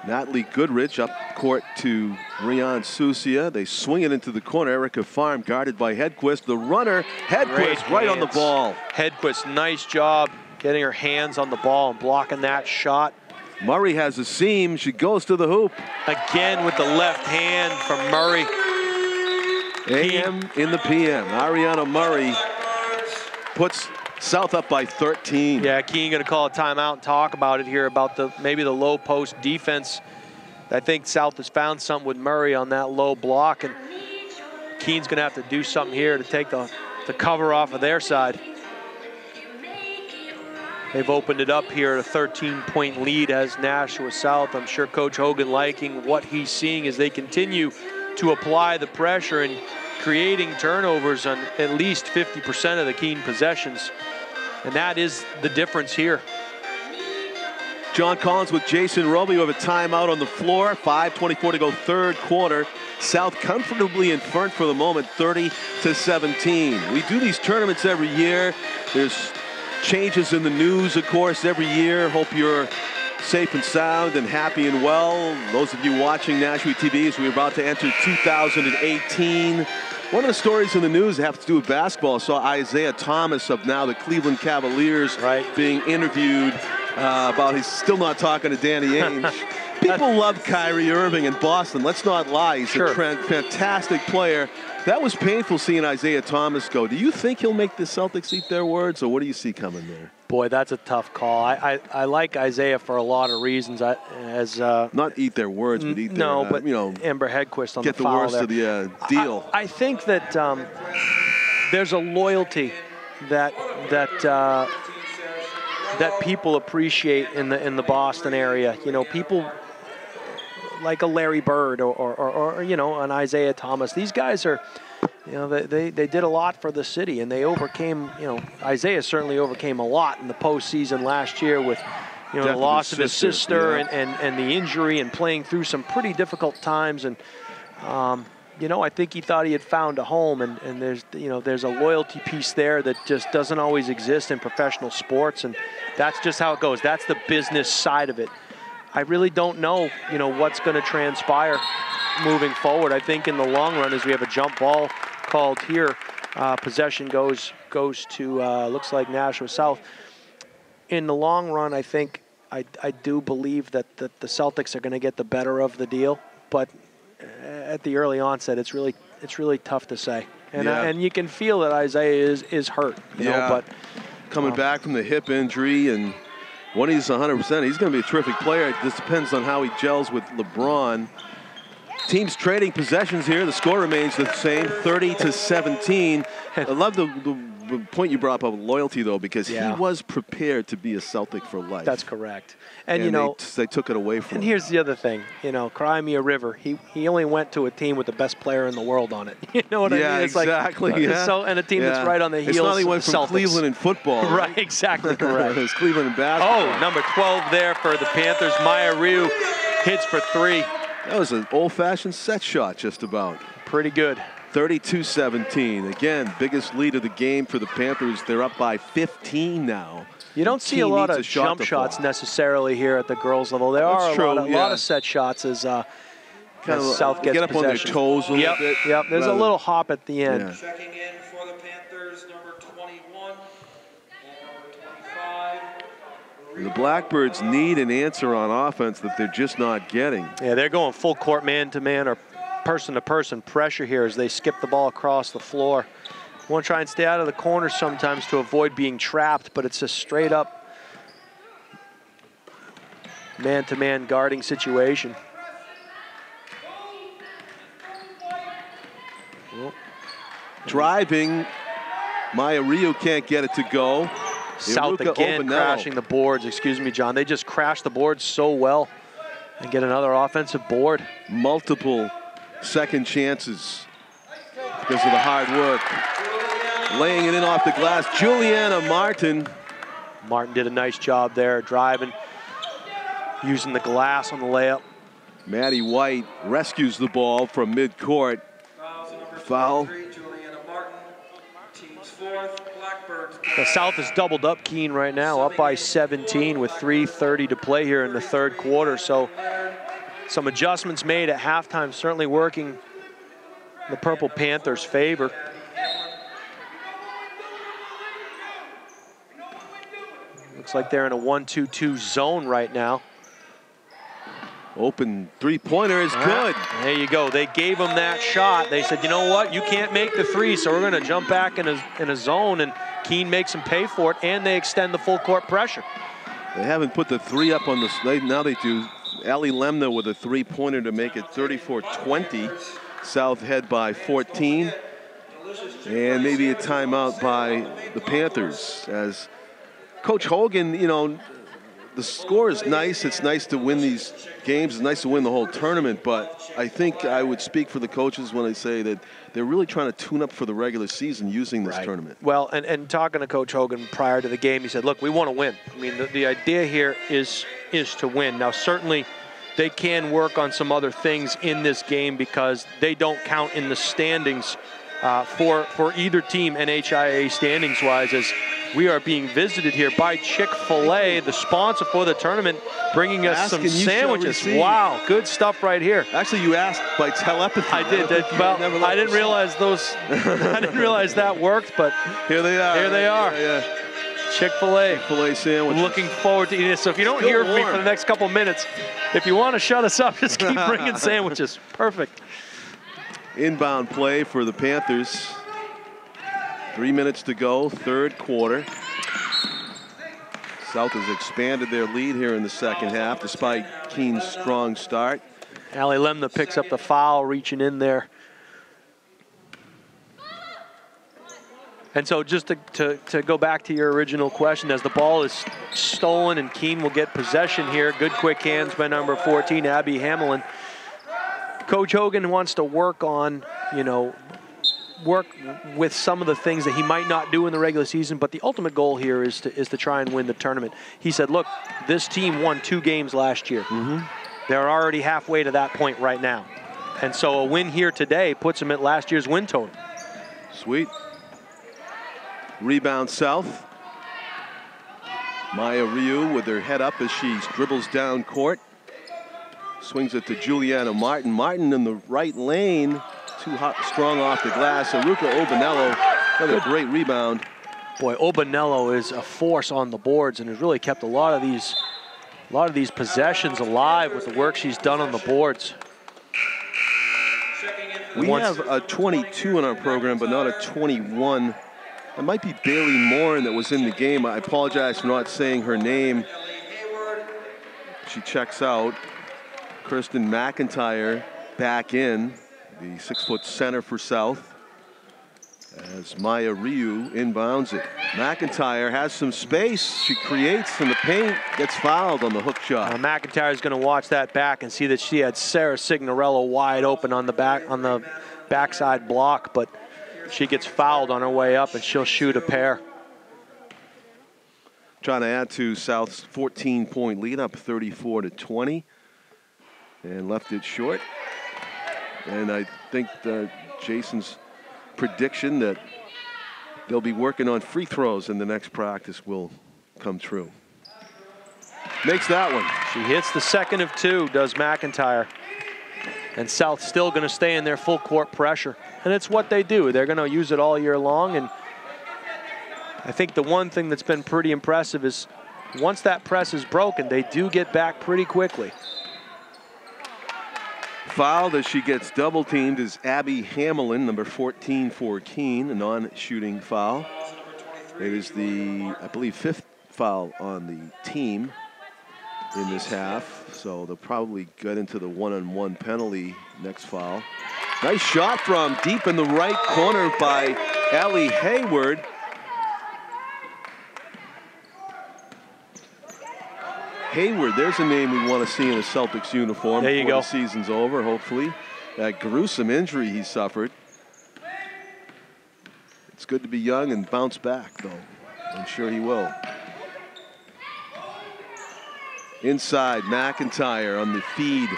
Natalie Goodrich up court to Rian Susia. They swing it into the corner. Erica Farm guarded by Hedquist. The runner, Hedquist, right on the ball. Hedquist, nice job getting her hands on the ball and blocking that shot. Murray has a seam. She goes to the hoop. Again with the left hand from Murray. AM in the PM. Ariana Murray puts South up by 13. Yeah, Keene going to call a timeout and talk about it here, about maybe the low post defense. I think South has found something with Murray on that low block, and Keene's going to have to do something here to take the cover off of their side. They've opened it up here at a 13-point lead as Nashua South. I'm sure Coach Hogan liking what he's seeing as they continue to apply the pressure and creating turnovers on at least 50% of the Keene possessions. And that is the difference here. John Collins with Jason Roby. We have a timeout on the floor. 5:24 to go, third quarter. South comfortably in front for the moment, 30-17. We do these tournaments every year. There's changes in the news, of course, every year. Hope you're safe and sound and happy and well. Those of you watching NashuaETV, as we're about to enter 2018. One of the stories in the news that have to do with basketball, saw Isaiah Thomas of now the Cleveland Cavaliers being interviewed about he's still not talking to Danny Ainge. People love Kyrie Irving in Boston. Let's not lie. He's a fantastic player. That was painful seeing Isaiah Thomas go. Do you think he'll make the Celtics eat their words, or what do you see coming there? Boy, that's a tough call. I like Isaiah for a lot of reasons. Not eat their words, but eat their, but you know, Amber Hedquist on get the foul worst there. of the deal. I think that there's a loyalty that people appreciate in the Boston area. You know, people like a Larry Bird or you know, an Isaiah Thomas. These guys are, you know, they did a lot for the city, and they overcame, you know, Isaiah certainly overcame a lot in the postseason last year with, you know, the loss of his sister and the injury and playing through some pretty difficult times. And, you know, I think he thought he had found a home, and there's, you know, there's a loyalty piece there that just doesn't always exist in professional sports, and that's just how it goes. That's the business side of it. I really don't know, you know, what's going to transpire moving forward. I think in the long run, as we have a jump ball called here, possession goes to looks like Nashua South. In the long run, I think I do believe that the Celtics are going to get the better of the deal, but at the early onset, it's really tough to say. And and you can feel that Isaiah is hurt, you know, but coming back from the hip injury, and when he's 100%, he's going to be a terrific player. It just depends on how he gels with LeBron. Teams trading possessions here. The score remains the same, 30-17. I love the point you brought up of loyalty, though, because he was prepared to be a Celtic for life. That's correct. And you know, they took it away from him. And here's the other thing, you know, cry me a river. He only went to a team with the best player in the world on it. You know what I mean? It's exactly. Like, so, and a team that's right on the heels. It's not he went from Celtics. Cleveland in football. Right, exactly correct. It's Cleveland in basketball. Oh, number 12 there for the Panthers. Maya Ryu hits for 3. That was an old-fashioned set shot, just about. Pretty good. 32-17. Again, biggest lead of the game for the Panthers. They're up by 15 now. You don't see a lot of jump shots necessarily here at the girls' level. There are a lot of set shots as South gets get up possession. on their toes a little bit. Yep, there's a little hop at the end. Yeah. Checking in for the Panthers, number 21 and number 25. The Blackbirds need an answer on offense that they're just not getting. Yeah, they're going full court man-to-man or person-to-person pressure here as they skip the ball across the floor. Want to try and stay out of the corner sometimes to avoid being trapped, but it's a straight-up man-to-man guarding situation. Well, driving, Maya Rio can't get it to go. South again crashing the boards. Excuse me, John. They just crashed the boards so well and get another offensive board. Multiple second chances because of the hard work. Laying it in off the glass, Juliana Martin. Martin did a nice job there, driving, using the glass on the layup. Maddie White rescues the ball from midcourt. Foul. Juliana Martin, team's fourth. Blackbirds. The South has doubled up Keene right now, up by 17 with 3:30 to play here in the third quarter. So some adjustments made at halftime, certainly working the Purple Panthers' favor. Looks like they're in a 1-2-2 zone right now. Open three-pointer is good. There you go. They gave him that shot. They said, you know what? You can't make the three, so we're going to jump back in a zone, and Keene makes them pay for it, and they extend the full court pressure. They haven't put the three up on the slate. Now they do. Ali Lemna with a three-pointer to make it 34-20. South head by 14. And maybe a timeout by the Panthers as Coach Hogan, you know, the score is nice. It's nice to win these games. It's nice to win the whole tournament. But I think I would speak for the coaches when I say that they're really trying to tune up for the regular season using this tournament. Well, and talking to Coach Hogan prior to the game, he said, look, we want to win. I mean, the idea here is to win. Now, certainly they can work on some other things in this game because they don't count in the standings for either team NHIA standings-wise, as we are being visited here by Chick-fil-A, the sponsor for the tournament, bringing us some sandwiches. Wow, good stuff right here. Actually, you asked by telepathy. I did. Well, I didn't realize those. I didn't realize that worked, but here they are. Here they are. Yeah. Chick-fil-A. Chick-fil-A sandwiches. Looking forward to eating this. So if you don't hear from me for the next couple minutes, if you want to shut us up, just keep bringing sandwiches. Perfect. Inbound play for the Panthers. 3 minutes to go, third quarter. South has expanded their lead here in the second half, despite Keene's strong start. Ali Lemna picks up the foul, reaching in there. And so just to go back to your original question, as the ball is stolen and Keene will get possession here, good quick hands by number 14, Abby Hamelin. Coach Hogan wants to work on, you know, work with some of the things that he might not do in the regular season, but the ultimate goal here is to try and win the tournament. He said, look, this team won 2 games last year. They're already halfway to that point right now. And so a win here today puts them at last year's win total. Sweet. Rebound South. Maya Ryu with her head up as she dribbles down court. Swings it to Juliana Martin. Martin in the right lane. Too hot, strong off the glass. Aruka Obanello, another great rebound. Boy, Obanello is a force on the boards and has really kept a lot of these possessions alive with the work she's done on the boards. We have a 22 in our program, but not a 21. It might be Bailey Morin that was in the game. I apologize for not saying her name. She checks out. Kristen McIntyre back in, the 6-foot center for South, as Maya Ryu inbounds it. McIntyre has some space. She creates in the paint, gets fouled on the hook shot. McIntyre is going to watch that back and see that she had Sarah Signorello wide open on the backside block, but she gets fouled on her way up and she'll shoot a pair. Trying to add to South's 14-point lead, up 34-20. and left it short. And I think Jason's prediction that they'll be working on free throws in the next practice will come true. Makes that one. She hits the second of 2, does McIntyre. And South still going to stay in their full court pressure. And it's what they do. They're going to use it all year long. And I think the one thing that's been pretty impressive is once that press is broken, they do get back pretty quickly. Fouled as she gets double teamed is Abby Hamelin, number 14 for Keene, a non-shooting foul. It is the, I believe, 5th foul on the team in this half, so they'll probably get into the one-on-one penalty next foul. Nice shot from deep in the right corner by Allie Hayward. Hayward, there's a name we want to see in a Celtics uniform. There you before go. The season's over, hopefully. That gruesome injury he suffered. It's good to be young and bounce back, though. I'm sure he will. Inside, McIntyre on the feed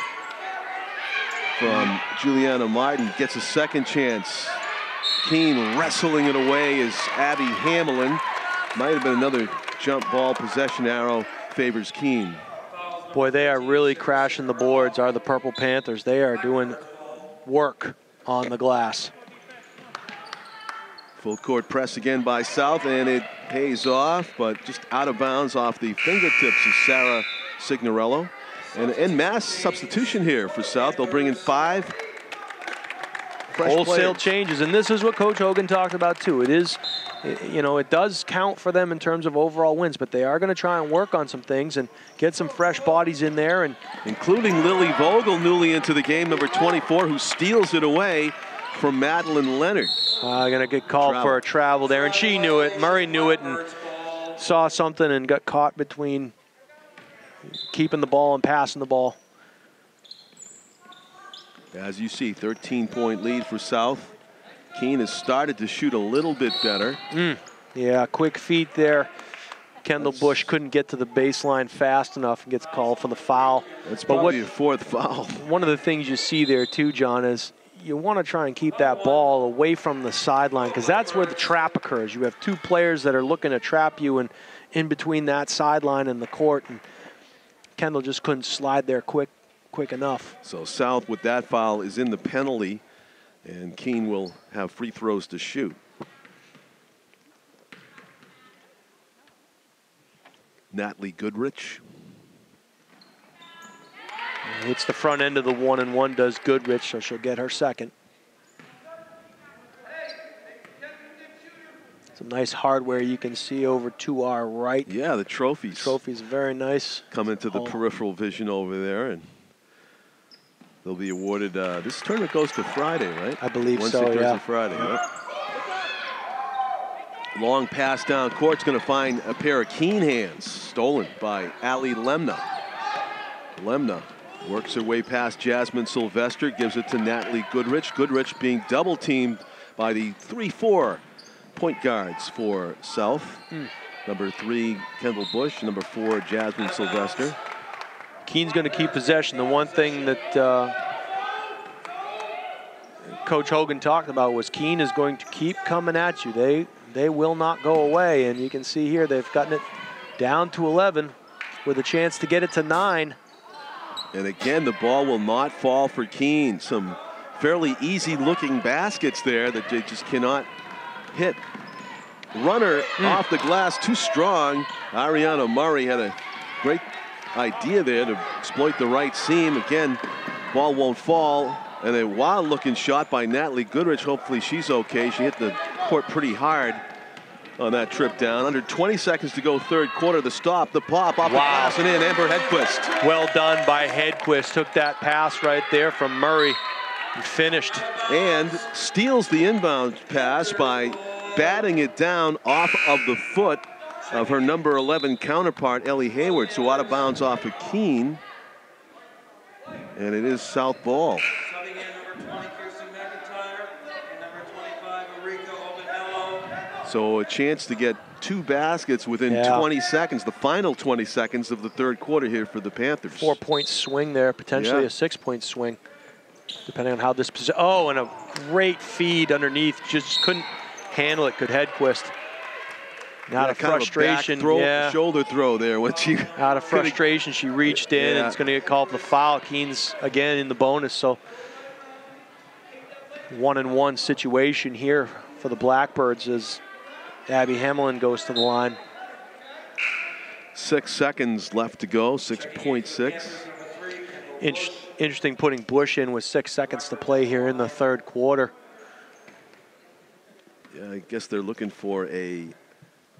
from Juliana Martin. Gets a second chance. Keene wrestling it away is Abby Hamelin. Might have been another jump ball possession arrow. Favors Keene. Boy, they are really crashing the boards, are the Purple Panthers. They are doing work on the glass. Full court press again by South, and it pays off, but just out of bounds off the fingertips of Sarah Signorello. And en masse substitution here for South. They'll bring in 5 fresh Wholesale players. changes, and this is what Coach Hogan talked about too. It is, you know, it does count for them in terms of overall wins, but they are going to try and work on some things and get some fresh bodies in there, and including Lily Vogel, newly into the game, number 24, who steals it away from Madeline Leonard. going to get called for a travel there, and she knew it. Murray knew it and saw something and got caught between keeping the ball and passing the ball. As you see, 13-point lead for South. Keene has started to shoot a little bit better. Yeah, quick feet there. Kendall Bush couldn't get to the baseline fast enough and gets called for the foul. That's probably a 4th foul. One of the things you see there too, John, is you want to try and keep that ball away from the sideline, because that's where the trap occurs. You have 2 players that are looking to trap you, and in between that sideline and the court, and Kendall just couldn't slide there quick enough. So South, with that foul, is in the penalty, and Keene will have free throws to shoot. Natalie Goodrich. Hits the front end of the 1-and-1, does Goodrich, so she'll get her second. Some nice hardware you can see over to our right. Yeah, the trophies. Trophies, very nice. Come into the peripheral vision over there, and they'll be awarded. This tournament goes to Friday, right? I believe Wednesday, so, Thursday, yeah. Friday. Right? Long pass down court's going to find a pair of Keene hands, stolen by Ali Lemna. Lemna works her way past Jasmine Sylvester, gives it to Natalie Goodrich. Goodrich being double teamed by the 3-4 point guards for South. Number 3, Kendall Bush. Number 4, Jasmine Sylvester. Keene's going to keep possession. The one thing that Coach Hogan talked about was Keene is going to keep coming at you. They will not go away, and you can see here they've gotten it down to 11 with a chance to get it to 9. And again, the ball will not fall for Keene. Some fairly easy-looking baskets there that they just cannot hit. Runner off the glass, too strong. Ariana Murray had a great idea there to exploit the right seam. Again, ball won't fall. And a wild-looking shot by Natalie Goodrich. Hopefully she's okay. She hit the court pretty hard on that trip down. Under 20 seconds to go, third quarter. The stop, the pop, off the pass, and in. Amber Hedquist. Well done by Hedquist. Took that pass right there from Murray and finished. And steals the inbound pass by batting it down off of the foot of her number 11 counterpart, Ellie Hayward. So out of bounds off of Keene. And it is South ball. So a chance to get 2 baskets within 20 seconds, the final 20 seconds of the third quarter here for the Panthers. 4-point swing there, potentially a 6-point swing, depending on how this position. Oh, and a great feed underneath. Just couldn't handle it. Good Hedquist. Out of frustration, kind of a back throw, shoulder throw there. When she out of frustration, she reached in, and it's going to get called for the foul. Keene's again in the bonus, so 1-and-1 situation here for the Blackbirds as Abby Hemelin goes to the line. 6 seconds left to go, 6.6. Interesting putting Bush in with 6 seconds to play here in the third quarter. Yeah, I guess they're looking for a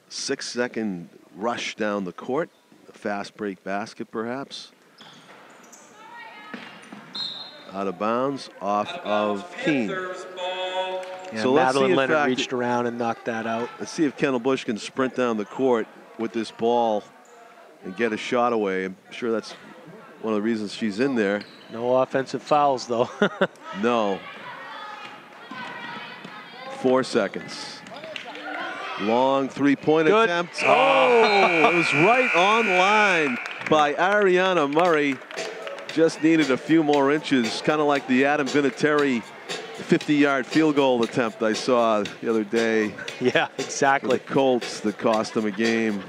6-second rush down the court, a fast break basket perhaps. Out of bounds, off of Keene. Yeah, so Madeline Leonard reached around and knocked that out. Let's see if Kendall Bush can sprint down the court with this ball and get a shot away. I'm sure that's one of the reasons she's in there. No offensive fouls, though. No. 4 seconds. Long 3-point attempt. Oh, it was right on line by Ariana Murray. Just needed a few more inches, kind of like the Adam Vinatieri 50-yard field goal attempt I saw the other day. Yeah, exactly. The Colts that cost them a game.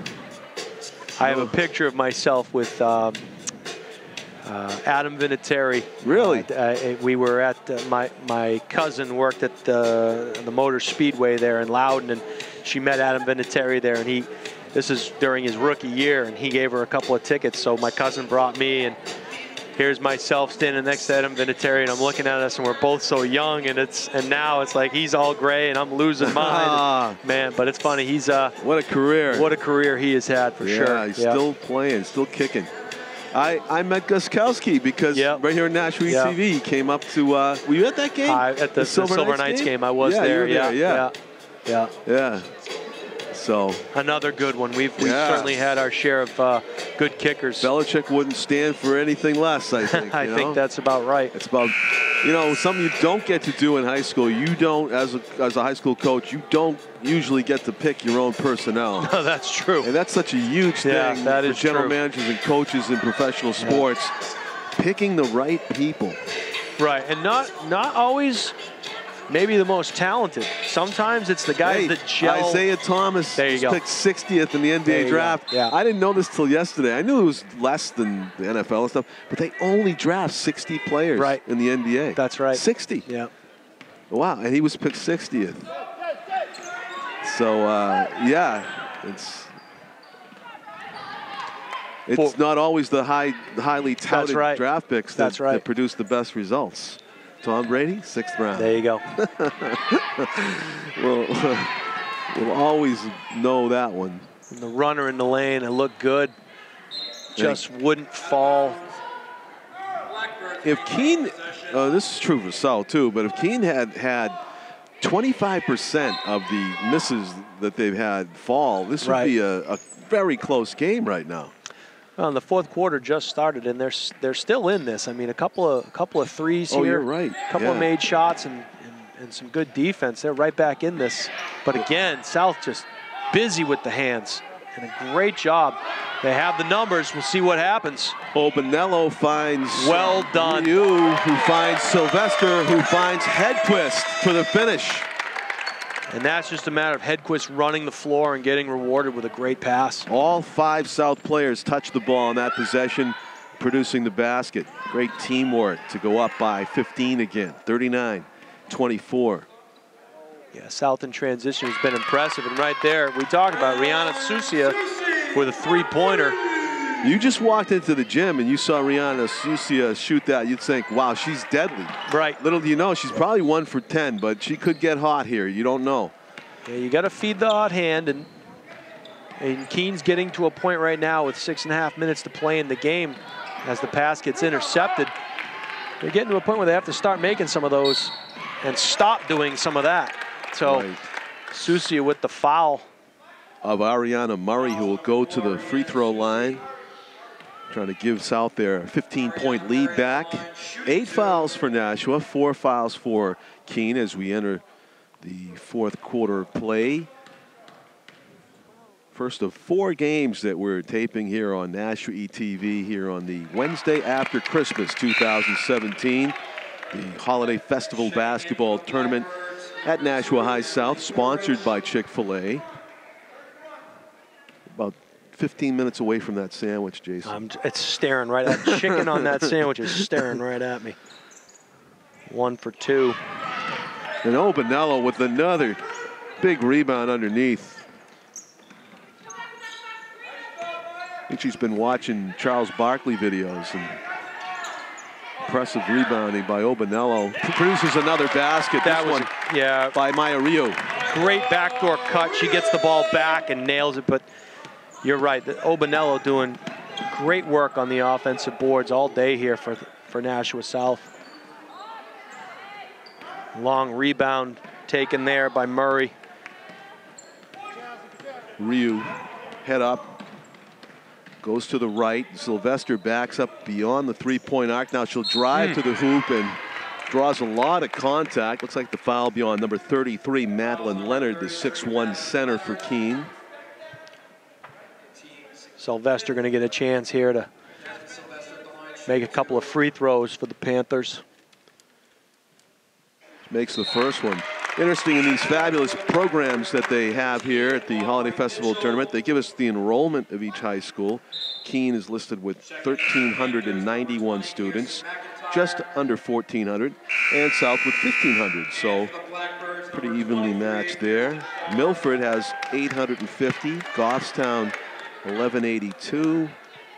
I have a picture of myself with Adam Vinatieri. Really? We were at my cousin worked at the Motor Speedway there in Loudon, and she met Adam Vinatieri there, and this is during his rookie year, and he gave her a couple of tickets. So my cousin brought me, and here's myself standing next to Adam Vinatieri, and I'm looking at us, and we're both so young, and now it's like he's all gray, and I'm losing mine. Man, but it's funny. He's what a career! What a career he has had for sure. Yeah, he's still playing, still kicking. I met Guskowski because right here in NashuaETV, he came up to. Were you at that game? At the Silver Knights game, I was there. Yeah. So another good one. We've certainly had our share of good kickers. Belichick wouldn't stand for anything less, I think. I think that's about right. It's about, something you don't get to do in high school. You don't, as a high school coach, you don't usually get to pick your own personnel. No, that's true. And that's such a huge thing for general managers and coaches in professional sports. Picking the right people. Right, and not always maybe the most talented. Sometimes it's the guys that gel. Isaiah Thomas was picked 60th in the NBA draft. Yeah. I didn't know this till yesterday. I knew it was less than the NFL and stuff, but they only draft 60 players in the NBA. That's right. 60. Yeah. Wow, and he was picked 60th. So, it's not always the highly touted draft picks that produce the best results. Tom Brady, 6th round. There you go. We'll always know that one. And the runner in the lane, it looked good. Just wouldn't fall. If Keene, this is true for South too, but if Keene had 25% of the misses that they've had fall, this would be a very close game right now. Well, the fourth quarter just started, and they're still in this. I mean, a couple of threes here. Oh, you're right. A couple of made shots and some good defense. They're right back in this. But again, South just busy with the hands, and a great job. They have the numbers. We'll see what happens. Bonello finds well done. Ryu, who finds Sylvester, who finds Hedquist for the finish. And that's just a matter of Hedquist running the floor and getting rewarded with a great pass. All 5 South players touched the ball in that possession, producing the basket. Great teamwork to go up by 15 again, 39-24. Yeah, South in transition has been impressive. And right there, we talked about Rihanna Susia with a 3-pointer. You just walked into the gym and you saw Rihanna Susia shoot that. You'd think, wow, she's deadly. Right. Little do you know, she's probably 1 for 10, but she could get hot here. You don't know. Yeah, you got to feed the hot hand. And Keene's getting to a point right now with 6.5 minutes to play in the game as the pass gets intercepted. They're getting to a point where they have to start making some of those and stop doing some of that. So Susia with the foul. Of Ariana Murray, who will go to the free throw line. Trying to give South their 15-point lead back. 8 fouls for Nashua, 4 fouls for Keene as we enter the fourth quarter play. First of 4 games that we're taping here on NashuaETV here on the Wednesday after Christmas 2017. The Holiday Festival Basketball Tournament at Nashua High South, sponsored by Chick-fil-A. About 15 minutes away from that sandwich, Jason. It's staring right at me. Chicken on that sandwich is staring right at me. 1 for 2. And Obanello with another big rebound underneath. I think she's been watching Charles Barkley videos, and impressive rebounding by Obanello. Produces another basket. That was, yeah, by Maya Rio. Great backdoor cut. She gets the ball back and nails it, but you're right. Obanello doing great work on the offensive boards all day here for Nashua South. Long rebound taken there by Murray. Ryu, head up. Goes to the right. Sylvester backs up beyond the three-point arc. Now she'll drive to the hoop and draws a lot of contact. Looks like the foul beyond number 33, Madeline Leonard, the 6'1" center for Keene. Sylvester going to get a chance here to make a couple of free throws for the Panthers. Makes the first one. Interesting in these fabulous programs that they have here at the Holiday Festival Tournament. They give us the enrollment of each high school. Keene is listed with 1,391 students, just under 1,400, and South with 1,500. So pretty evenly matched there. Milford has 850, Goffstown 1,182.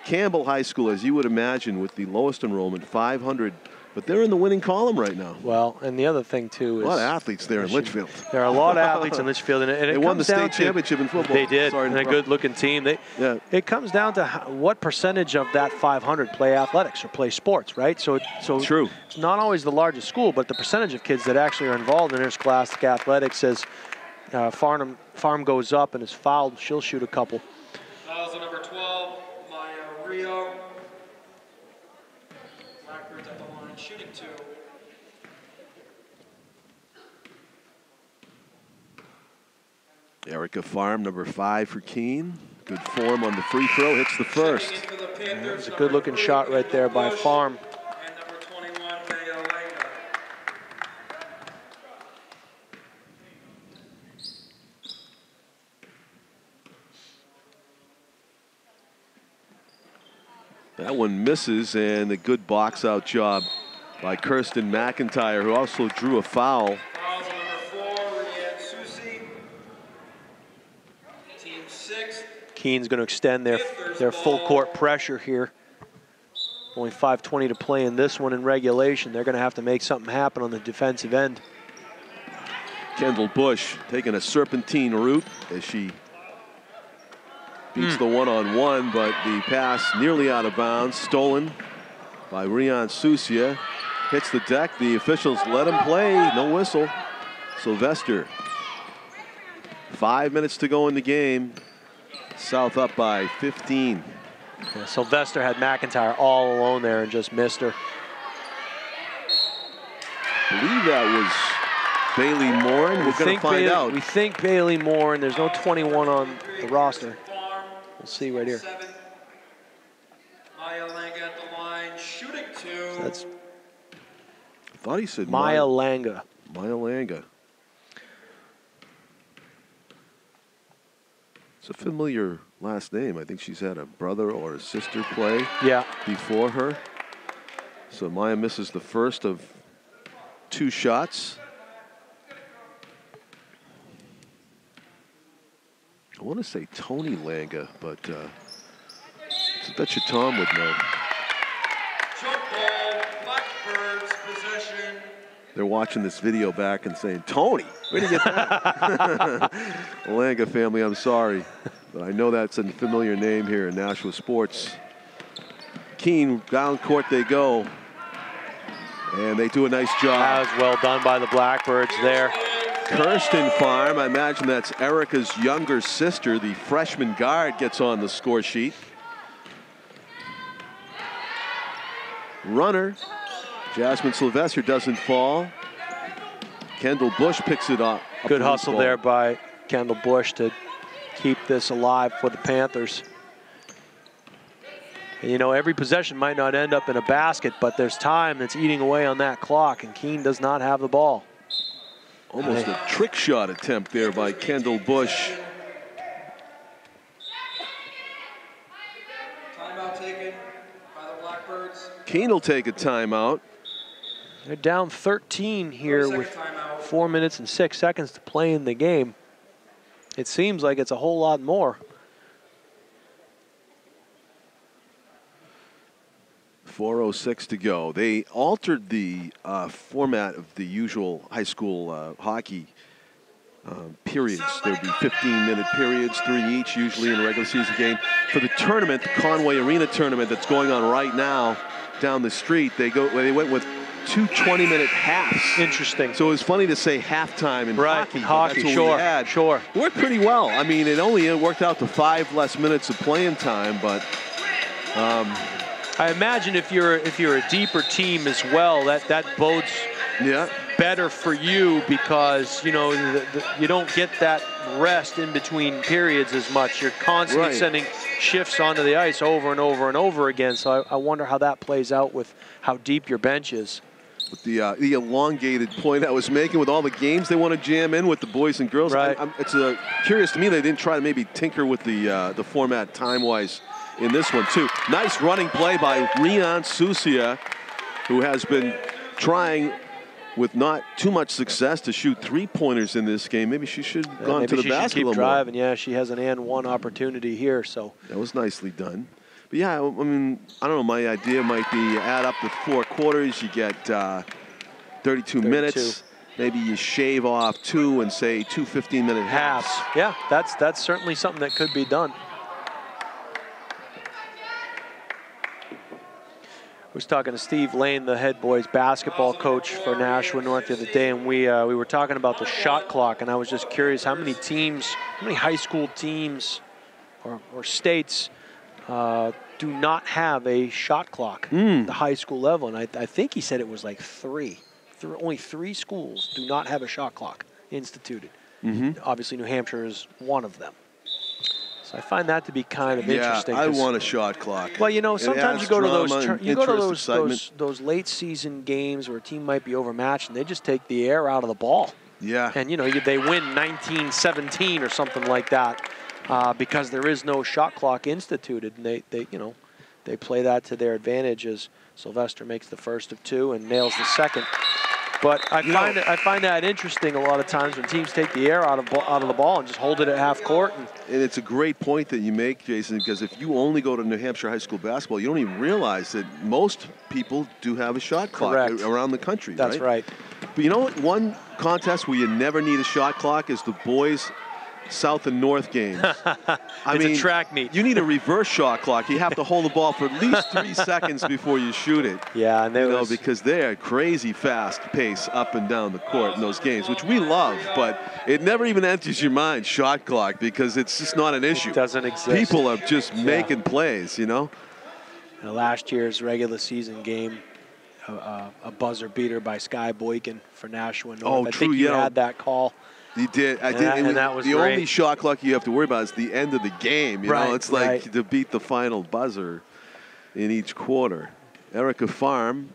Campbell High School, as you would imagine, with the lowest enrollment, 500. But they're in the winning column right now. Well, and the other thing, too, is... a lot of athletes there in Litchfield. There are a lot of athletes in Litchfield. And they won the state championship in football. They did, and a good-looking team. It comes down to what percentage of that 500 play athletics or play sports, right? So true. It's not always the largest school, but the percentage of kids that actually are involved in interscholastic athletics as Farm goes up and is fouled, she'll shoot a couple. Fouls on number 12, Maya Rio. Blackbirds at the line, shooting 2. Erica Farm, number 5 for Keene. Good form on the free throw, hits the first. It's a good-looking shot right there by Farm. And number 21, Maya Langa. That one misses, and a good box-out job by Kirsten McIntyre, who also drew a foul. Fouls on number 4, Rianne Susi. Team 6. Keene's going to extend their full-court pressure here. Only 5:20 to play in this one in regulation. They're going to have to make something happen on the defensive end. Kendall Bush taking a serpentine route as she beats the one-on-one, but the pass nearly out of bounds, stolen by Rian Susia. Hits the deck. The officials let him play. No whistle. Sylvester. 5 minutes to go in the game. South up by 15. Yeah, Sylvester had McIntyre all alone there and just missed her. I believe that was Bailey Morin. We're going to find out. We think Bailey Morin. There's no 21 on the roster. We'll see right here. 7. Maya Langa at the line, shooting 2. So that's I thought he said Maya Langa. Maya Langa. It's a familiar last name. I think she's had a brother or a sister play before her. So Maya misses the first of 2 shots. I want to say Tony Langa, but I bet you Tom would know. Jump ball, Blackbirds, possession. They're watching this video back and saying, Tony, where'd you get that? Langa family, I'm sorry, but I know that's a familiar name here in Nashua sports. Keene, down court they go, and they do a nice job. That was well done by the Blackbirds there. Kirsten Farm, I imagine that's Erica's younger sister, the freshman guard, gets on the score sheet. Runner, Jasmine Sylvester doesn't fall. Kendall Bush picks it up. Good hustle there by Kendall Bush to keep this alive for the Panthers. And, you know, every possession might not end up in a basket, but there's time that's eating away on that clock, and Keene does not have the ball. Almost a trick shot attempt there by Kendall Bush. Timeout taken by the Blackbirds. Keene will take a timeout. They're down 13 here with 4 minutes and 6 seconds to play in the game. It seems like it's a whole lot more. 4:06 to go. They altered the format of the usual high school hockey periods. There would be 15-minute periods, 3 each, usually in a regular season game. For the tournament, the Conway Arena tournament that's going on right now down the street, they went with 2 20-minute halves. Interesting. So it was funny to say halftime in hockey. Hockey, that's what sure, we had. sure. It worked pretty well. I mean, it worked out to 5 less minutes of playing time, but. I imagine if you're a deeper team as well, that bodes better for you because you know you don't get that rest in between periods as much. You're constantly sending shifts onto the ice over and over and over again. So I wonder how that plays out with how deep your bench is. With the elongated point I was making with all the games they want to jam in with the boys and girls. Right. It's curious to me they didn't try to maybe tinker with the format time-wise in this one too. Nice running play by Rian Susia, who has been trying with not too much success to shoot 3-pointers in this game. Maybe she should have gone to the basket a little more. Driving. Yeah, she has an and one opportunity here. So that was nicely done. But yeah, I mean, I don't know. My idea might be add up the 4 quarters. You get 32 minutes. Maybe you shave off 2 and say 2 15-minute halves. Yeah, that's certainly something that could be done. I was talking to Steve Lane, the head boys basketball coach for Nashua North the other day, and we were talking about the shot clock, and I was just curious how many high school teams or states do not have a shot clock at the high school level, and I think he said it was like 3. Only 3 schools do not have a shot clock instituted. Obviously, New Hampshire is one of them. So I find that to be kind of interesting. I want a shot clock. Well, you know, sometimes you go to those late season games where a team might be overmatched and they just take the air out of the ball. Yeah. And you know, they win 19-17 or something like that because there is no shot clock instituted, and they play that to their advantage as Sylvester makes the first of 2 and nails the second. But I find that interesting a lot of times when teams take the air out of the ball and just hold it at half court. And it's a great point that you make, Jason, because if you only go to New Hampshire high school basketball, you don't even realize that most people do have a shot clock around the country. That's right. But you know what? One contest where you never need a shot clock is the boys' South and North games. I mean, a track meet. You need a reverse shot clock. You have to hold the ball for at least 3 seconds before you shoot it. Yeah, and because they're crazy fast pace up and down the court in those games, which we love, but it never even enters your mind, shot clock, because it's just not an issue. It doesn't exist. People are just making plays, you know. Last year's regular season game, a buzzer beater by Sky Boykin for Nashua North. Oh, I true. think you had that call. You did. I did. And that was the great. only shot clock you have to worry about is the end of the game. You know, it's like to beat the final buzzer in each quarter. Erica Farm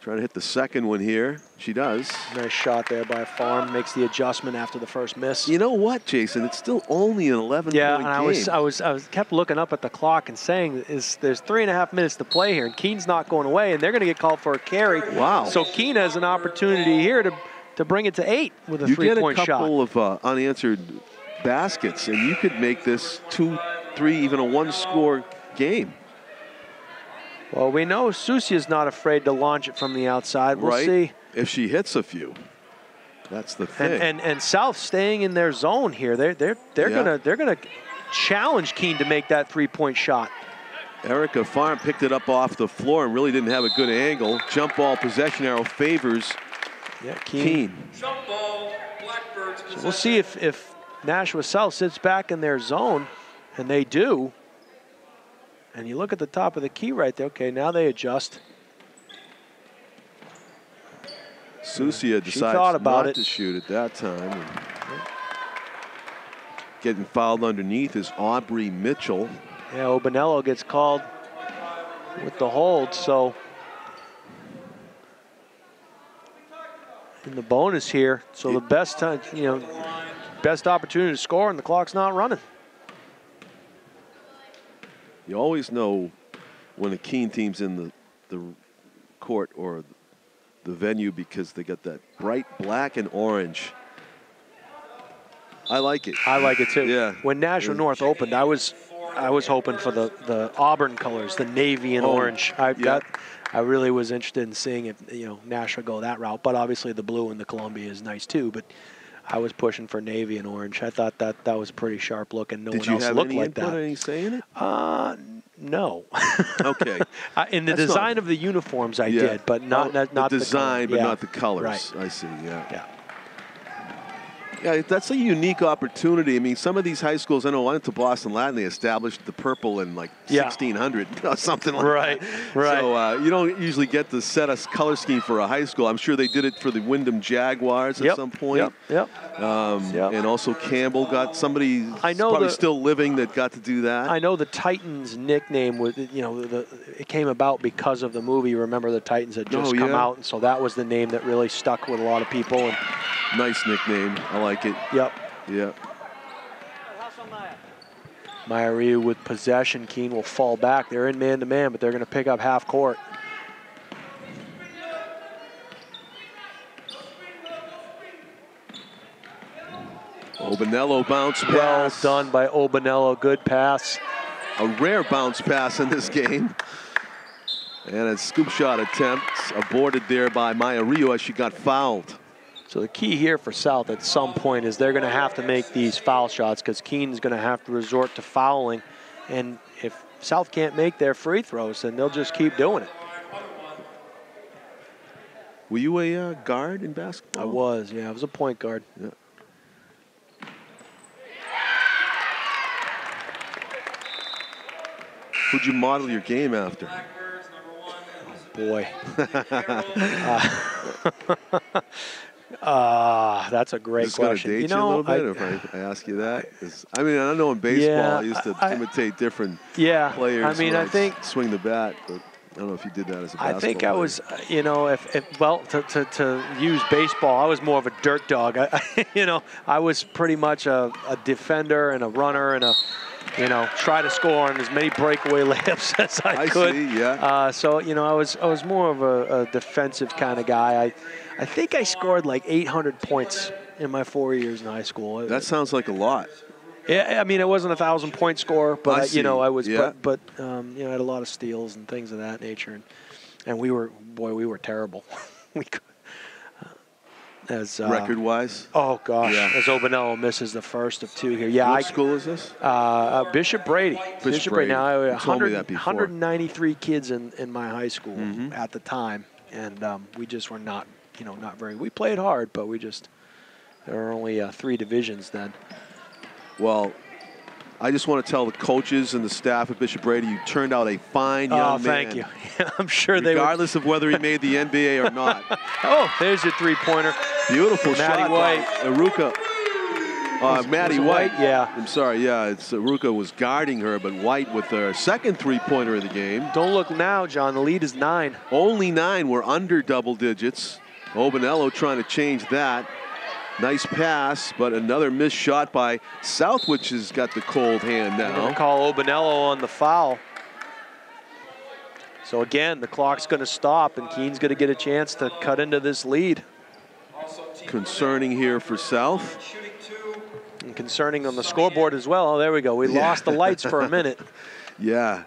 trying to hit the second one here. She does. Nice shot there by Farm. Makes the adjustment after the first miss. You know what, Jason? It's still only an 11-point game. Yeah, and I kept looking up at the clock and saying there's 3.5 minutes to play here, and Keene's not going away, and they're going to get called for a carry. Wow. So Keene has an opportunity here to bring it to 8 with a 3-point shot. You get a couple of unanswered baskets, and you could make this 2, 3, even a 1-score game. Well, we know Susia's not afraid to launch it from the outside. We'll see if she hits a few. That's the thing. And South staying in their zone here. They're gonna challenge Keene to make that 3-point shot. Erica Farm picked it up off the floor and really didn't have a good angle. Jump ball possession arrow favors Keene. Jump ball, Blackbirds possession. So we'll see if Nashua South sits back in their zone, and they do. And you look at the top of the key right there. Okay, now they adjust. Susia decides not to shoot at that time. getting fouled underneath is Aubrey Mitchell. Yeah, Obanello gets called with the hold, so in the bonus here, so the best time, best opportunity to score, and the clock's not running. You always know when a Keene team's in the court or the venue because they got that bright black and orange. I like it. I like it too. Yeah. When Nashua North opened, I was hoping for the Auburn colors, the navy and orange. I really was interested in seeing if Nashua go that route. But obviously the blue and the Columbia is nice too. But I was pushing for navy and orange. I thought that was a pretty sharp look, and no one else looked like that. Did you have any say in it? No. Okay. In the design of the uniforms, I did, but not the design, but not the colors. Right. I see. Yeah. Yeah, that's a unique opportunity. I mean, some of these high schools, I know I went to Boston Latin, they established the purple in like 1600 or something like that. Right. So you don't usually get to set a color scheme for a high school. I'm sure they did it for the Wyndham Jaguars at some point. Yep. And also Campbell got somebody probably still living that got to do that. I know the Titans nickname was, it came about because of the movie. Remember, the Titans had just come out, and so that was the name that really stuck with a lot of people. And nice nickname. I like it. Yep. Maya with possession. Keene will fall back. They're in man-to-man, but they're going to pick up half court. Obanello bounce pass. Well done by Obanello. Good pass. A rare bounce pass in this game. And a scoop shot attempt aborted there by Maya Rio as she got fouled. So the key here for South at some point is they're going to have to make these foul shots because Keene is going to have to resort to fouling. And if South can't make their free throws, then they'll just keep doing it. Were you a guard in basketball? I was, I was a point guard. Yeah. Who'd you model your game after? Boy. That's a great question. Is this going to date you a little bit if I ask you that? I mean, I know in baseball I used to imitate different players. I mean, I think swing the bat, but I don't know if you did that as a basketball I think player. I was, to use baseball, I was more of a dirt dog. I was pretty much a defender and a runner and try to score on as many breakaway layups as I could. See, yeah. So I was more of a defensive kind of guy. I think I scored like 800 points in my 4 years in high school. That sounds like a lot. Yeah, I mean, it wasn't a 1,000-point score, but I was. Yeah. But I had a lot of steals and things of that nature, and we were terrible. We could. Record-wise? Oh, gosh. Yeah. As Obanello misses the first of two here. Yeah. What school is this? Bishop Brady. Bishop Brady. Now, you told me that before. 193 kids in my high school at the time, and we just were not, not very. We played hard, but there were only 3 divisions then. Well, I just want to tell the coaches and the staff at Bishop Brady, you turned out a fine young man. Thank you. I'm sure they would. Regardless of whether he made the NBA or not. There's your three-pointer. Beautiful Maddie shot White. by Aruka. Maddie White. Yeah. I'm sorry, it's Aruka was guarding her, but White with her second three-pointer of the game. Don't look now, John. The lead is 9. Only 9. We're under double digits. Obanello trying to change that. Nice pass, but another missed shot by South, which has got the cold hand now. They're going to call Obanello on the foul. So again, the clock's going to stop, and Keene's going to get a chance to cut into this lead. Concerning here for South. And concerning on the scoreboard as well. Oh, there we go. We lost the lights for a minute. Yeah.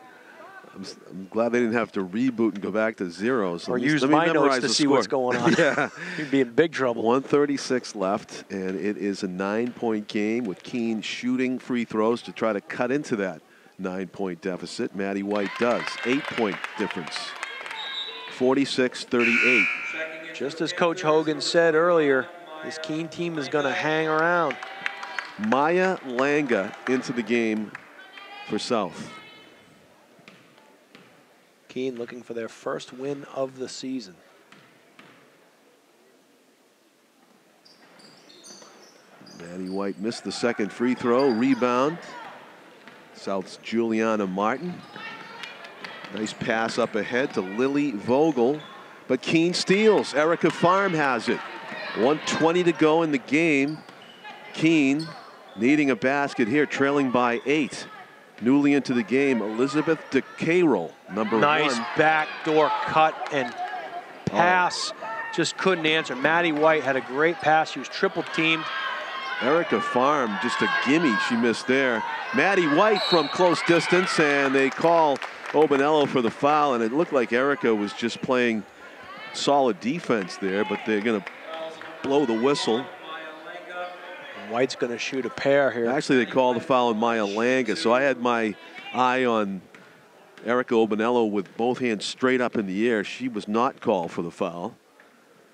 I'm glad they didn't have to reboot and go back to zeros. Or use my notes to see what's going on. Yeah. You'd be in big trouble. 1:36 left, and it is a 9-point game with Keene shooting free throws to try to cut into that 9-point deficit. Maddie White does. 8-point difference. 46-38. Just as Coach Hogan said earlier, this Keene team is going to hang around. Maya Langa into the game for South. Keene looking for their first win of the season. Maddie White missed the second free throw. Rebound. South's Juliana Martin. Nice pass up ahead to Lily Vogel. But Keene steals. Erica Farm has it. 1:20 to go in the game. Keene needing a basket here, trailing by 8. Newly into the game, Elizabeth DeCarroll, number 1. Nice backdoor cut and pass. Just couldn't answer. Maddie White had a great pass. She was triple teamed. Erica Farm, just a gimme she missed there. Maddie White from close distance, and they call Obanello for the foul, and it looked like Erica was just playing solid defense there, but they're going to blow the whistle. And White's going to shoot a pair here. Actually, they called the foul on Maya Langa, so I had my eye on Erica Obanello with both hands straight up in the air. She was not called for the foul.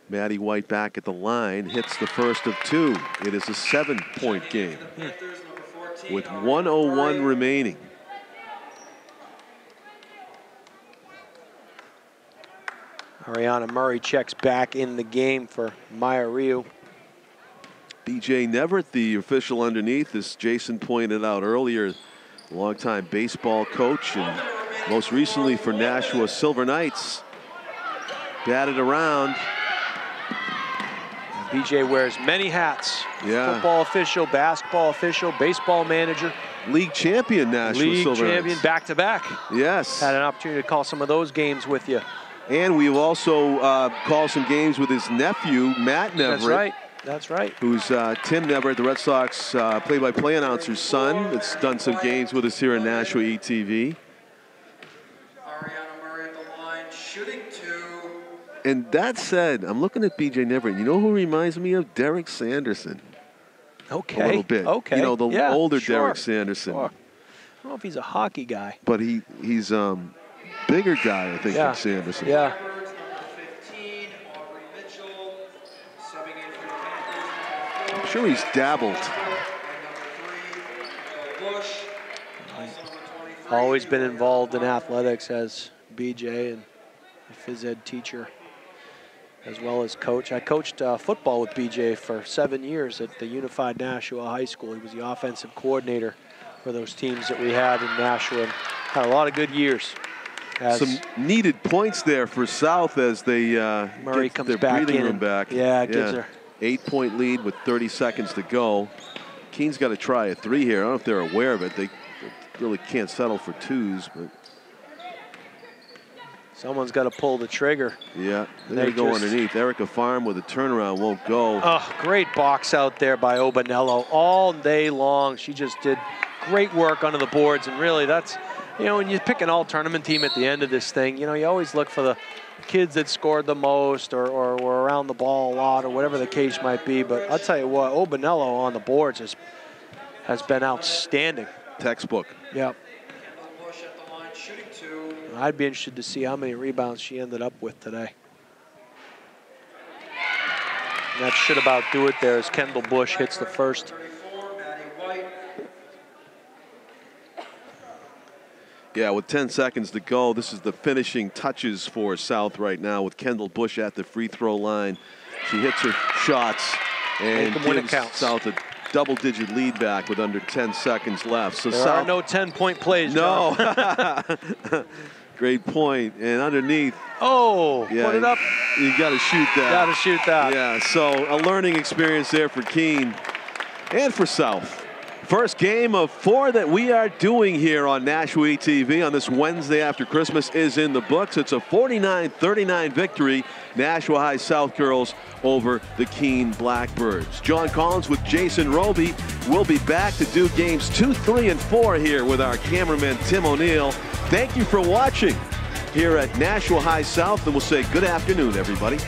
Maddie White back at the line, hits the first of 2. It is a 7-point game with 1:01 remaining. Ariana Murray checks back in the game for Maya Ryu. BJ Nevert, the official underneath, as Jason pointed out earlier, longtime baseball coach and most recently for Nashua Silver Knights. Batted around. BJ wears many hats. Yeah. Football official, basketball official, baseball manager. League champion Nashua League Silver champion Knights. back-to-back. Yes. Had an opportunity to call some of those games with you. And we've also called some games with his nephew, Matt Nevert. That's right. That's right. Who's Tim Nevert, the Red Sox play-by-play announcer's son. It's done some games with us here in NashuaETV. Ariana Murray at the line, shooting 2. And that said, I'm looking at BJ Nevert. You know who reminds me of? Derek Sanderson. Okay. A little bit. Okay. You know, the older sure. Derek Sanderson. Sure. I don't know if he's a hockey guy. But he's bigger guy, I think, than Sanderson. Yeah. Number 15, Aubrey Mitchell, subbing in for the Panthers. I'm sure he's dabbled. And number 3, Bill Bush. Also number 23. Always been involved in athletics as BJ and a phys ed teacher as well as coach. I coached football with BJ for 7 years at the Unified Nashua High School. He was the offensive coordinator for those teams that we had in Nashua and had a lot of good years. Some needed points there for South as they Murray get comes their back breathing in room back. Yeah, it gives her 8-point lead with 30 seconds to go. Keene's got to try a 3 here. I don't know if they're aware of it. They really can't settle for 2s, but someone's got to pull the trigger. yeah, they go underneath. Erica Farm with a turnaround won't go. Oh, great box out there by Obanello all day long. She just did great work under the boards, and really that's, you know, when you pick an all-tournament team at the end of this thing, you know, you always look for the kids that scored the most or were around the ball a lot or whatever the case might be. But I'll tell you what, Obanello on the boards has been outstanding. Textbook. Yep. Bill Bush at the line, shooting 2. I'd be interested to see how many rebounds she ended up with today. And that should about do it there as Kendall Bush hits the first. 34, Maddie White. Yeah, with 10 seconds to go, this is the finishing touches for South right now with Kendall Bush at the free throw line. She hits her shots and gives South a double-digit lead back with under 10 seconds left. So there South, are no 10-point plays, no. Great point. And underneath. Oh, yeah, put it up. You got to shoot that. Got to shoot that. Yeah, so a learning experience there for Keene and for South. First game of 4 that we are doing here on NashuaETV on this Wednesday after Christmas is in the books. It's a 49-39 victory, Nashua High South girls over the Keene Blackbirds. John Collins with Jason Roby will be back to do games 2, 3, and 4 here with our cameraman Tim O'Neill. Thank you for watching here at Nashua High South, and we'll say good afternoon, everybody.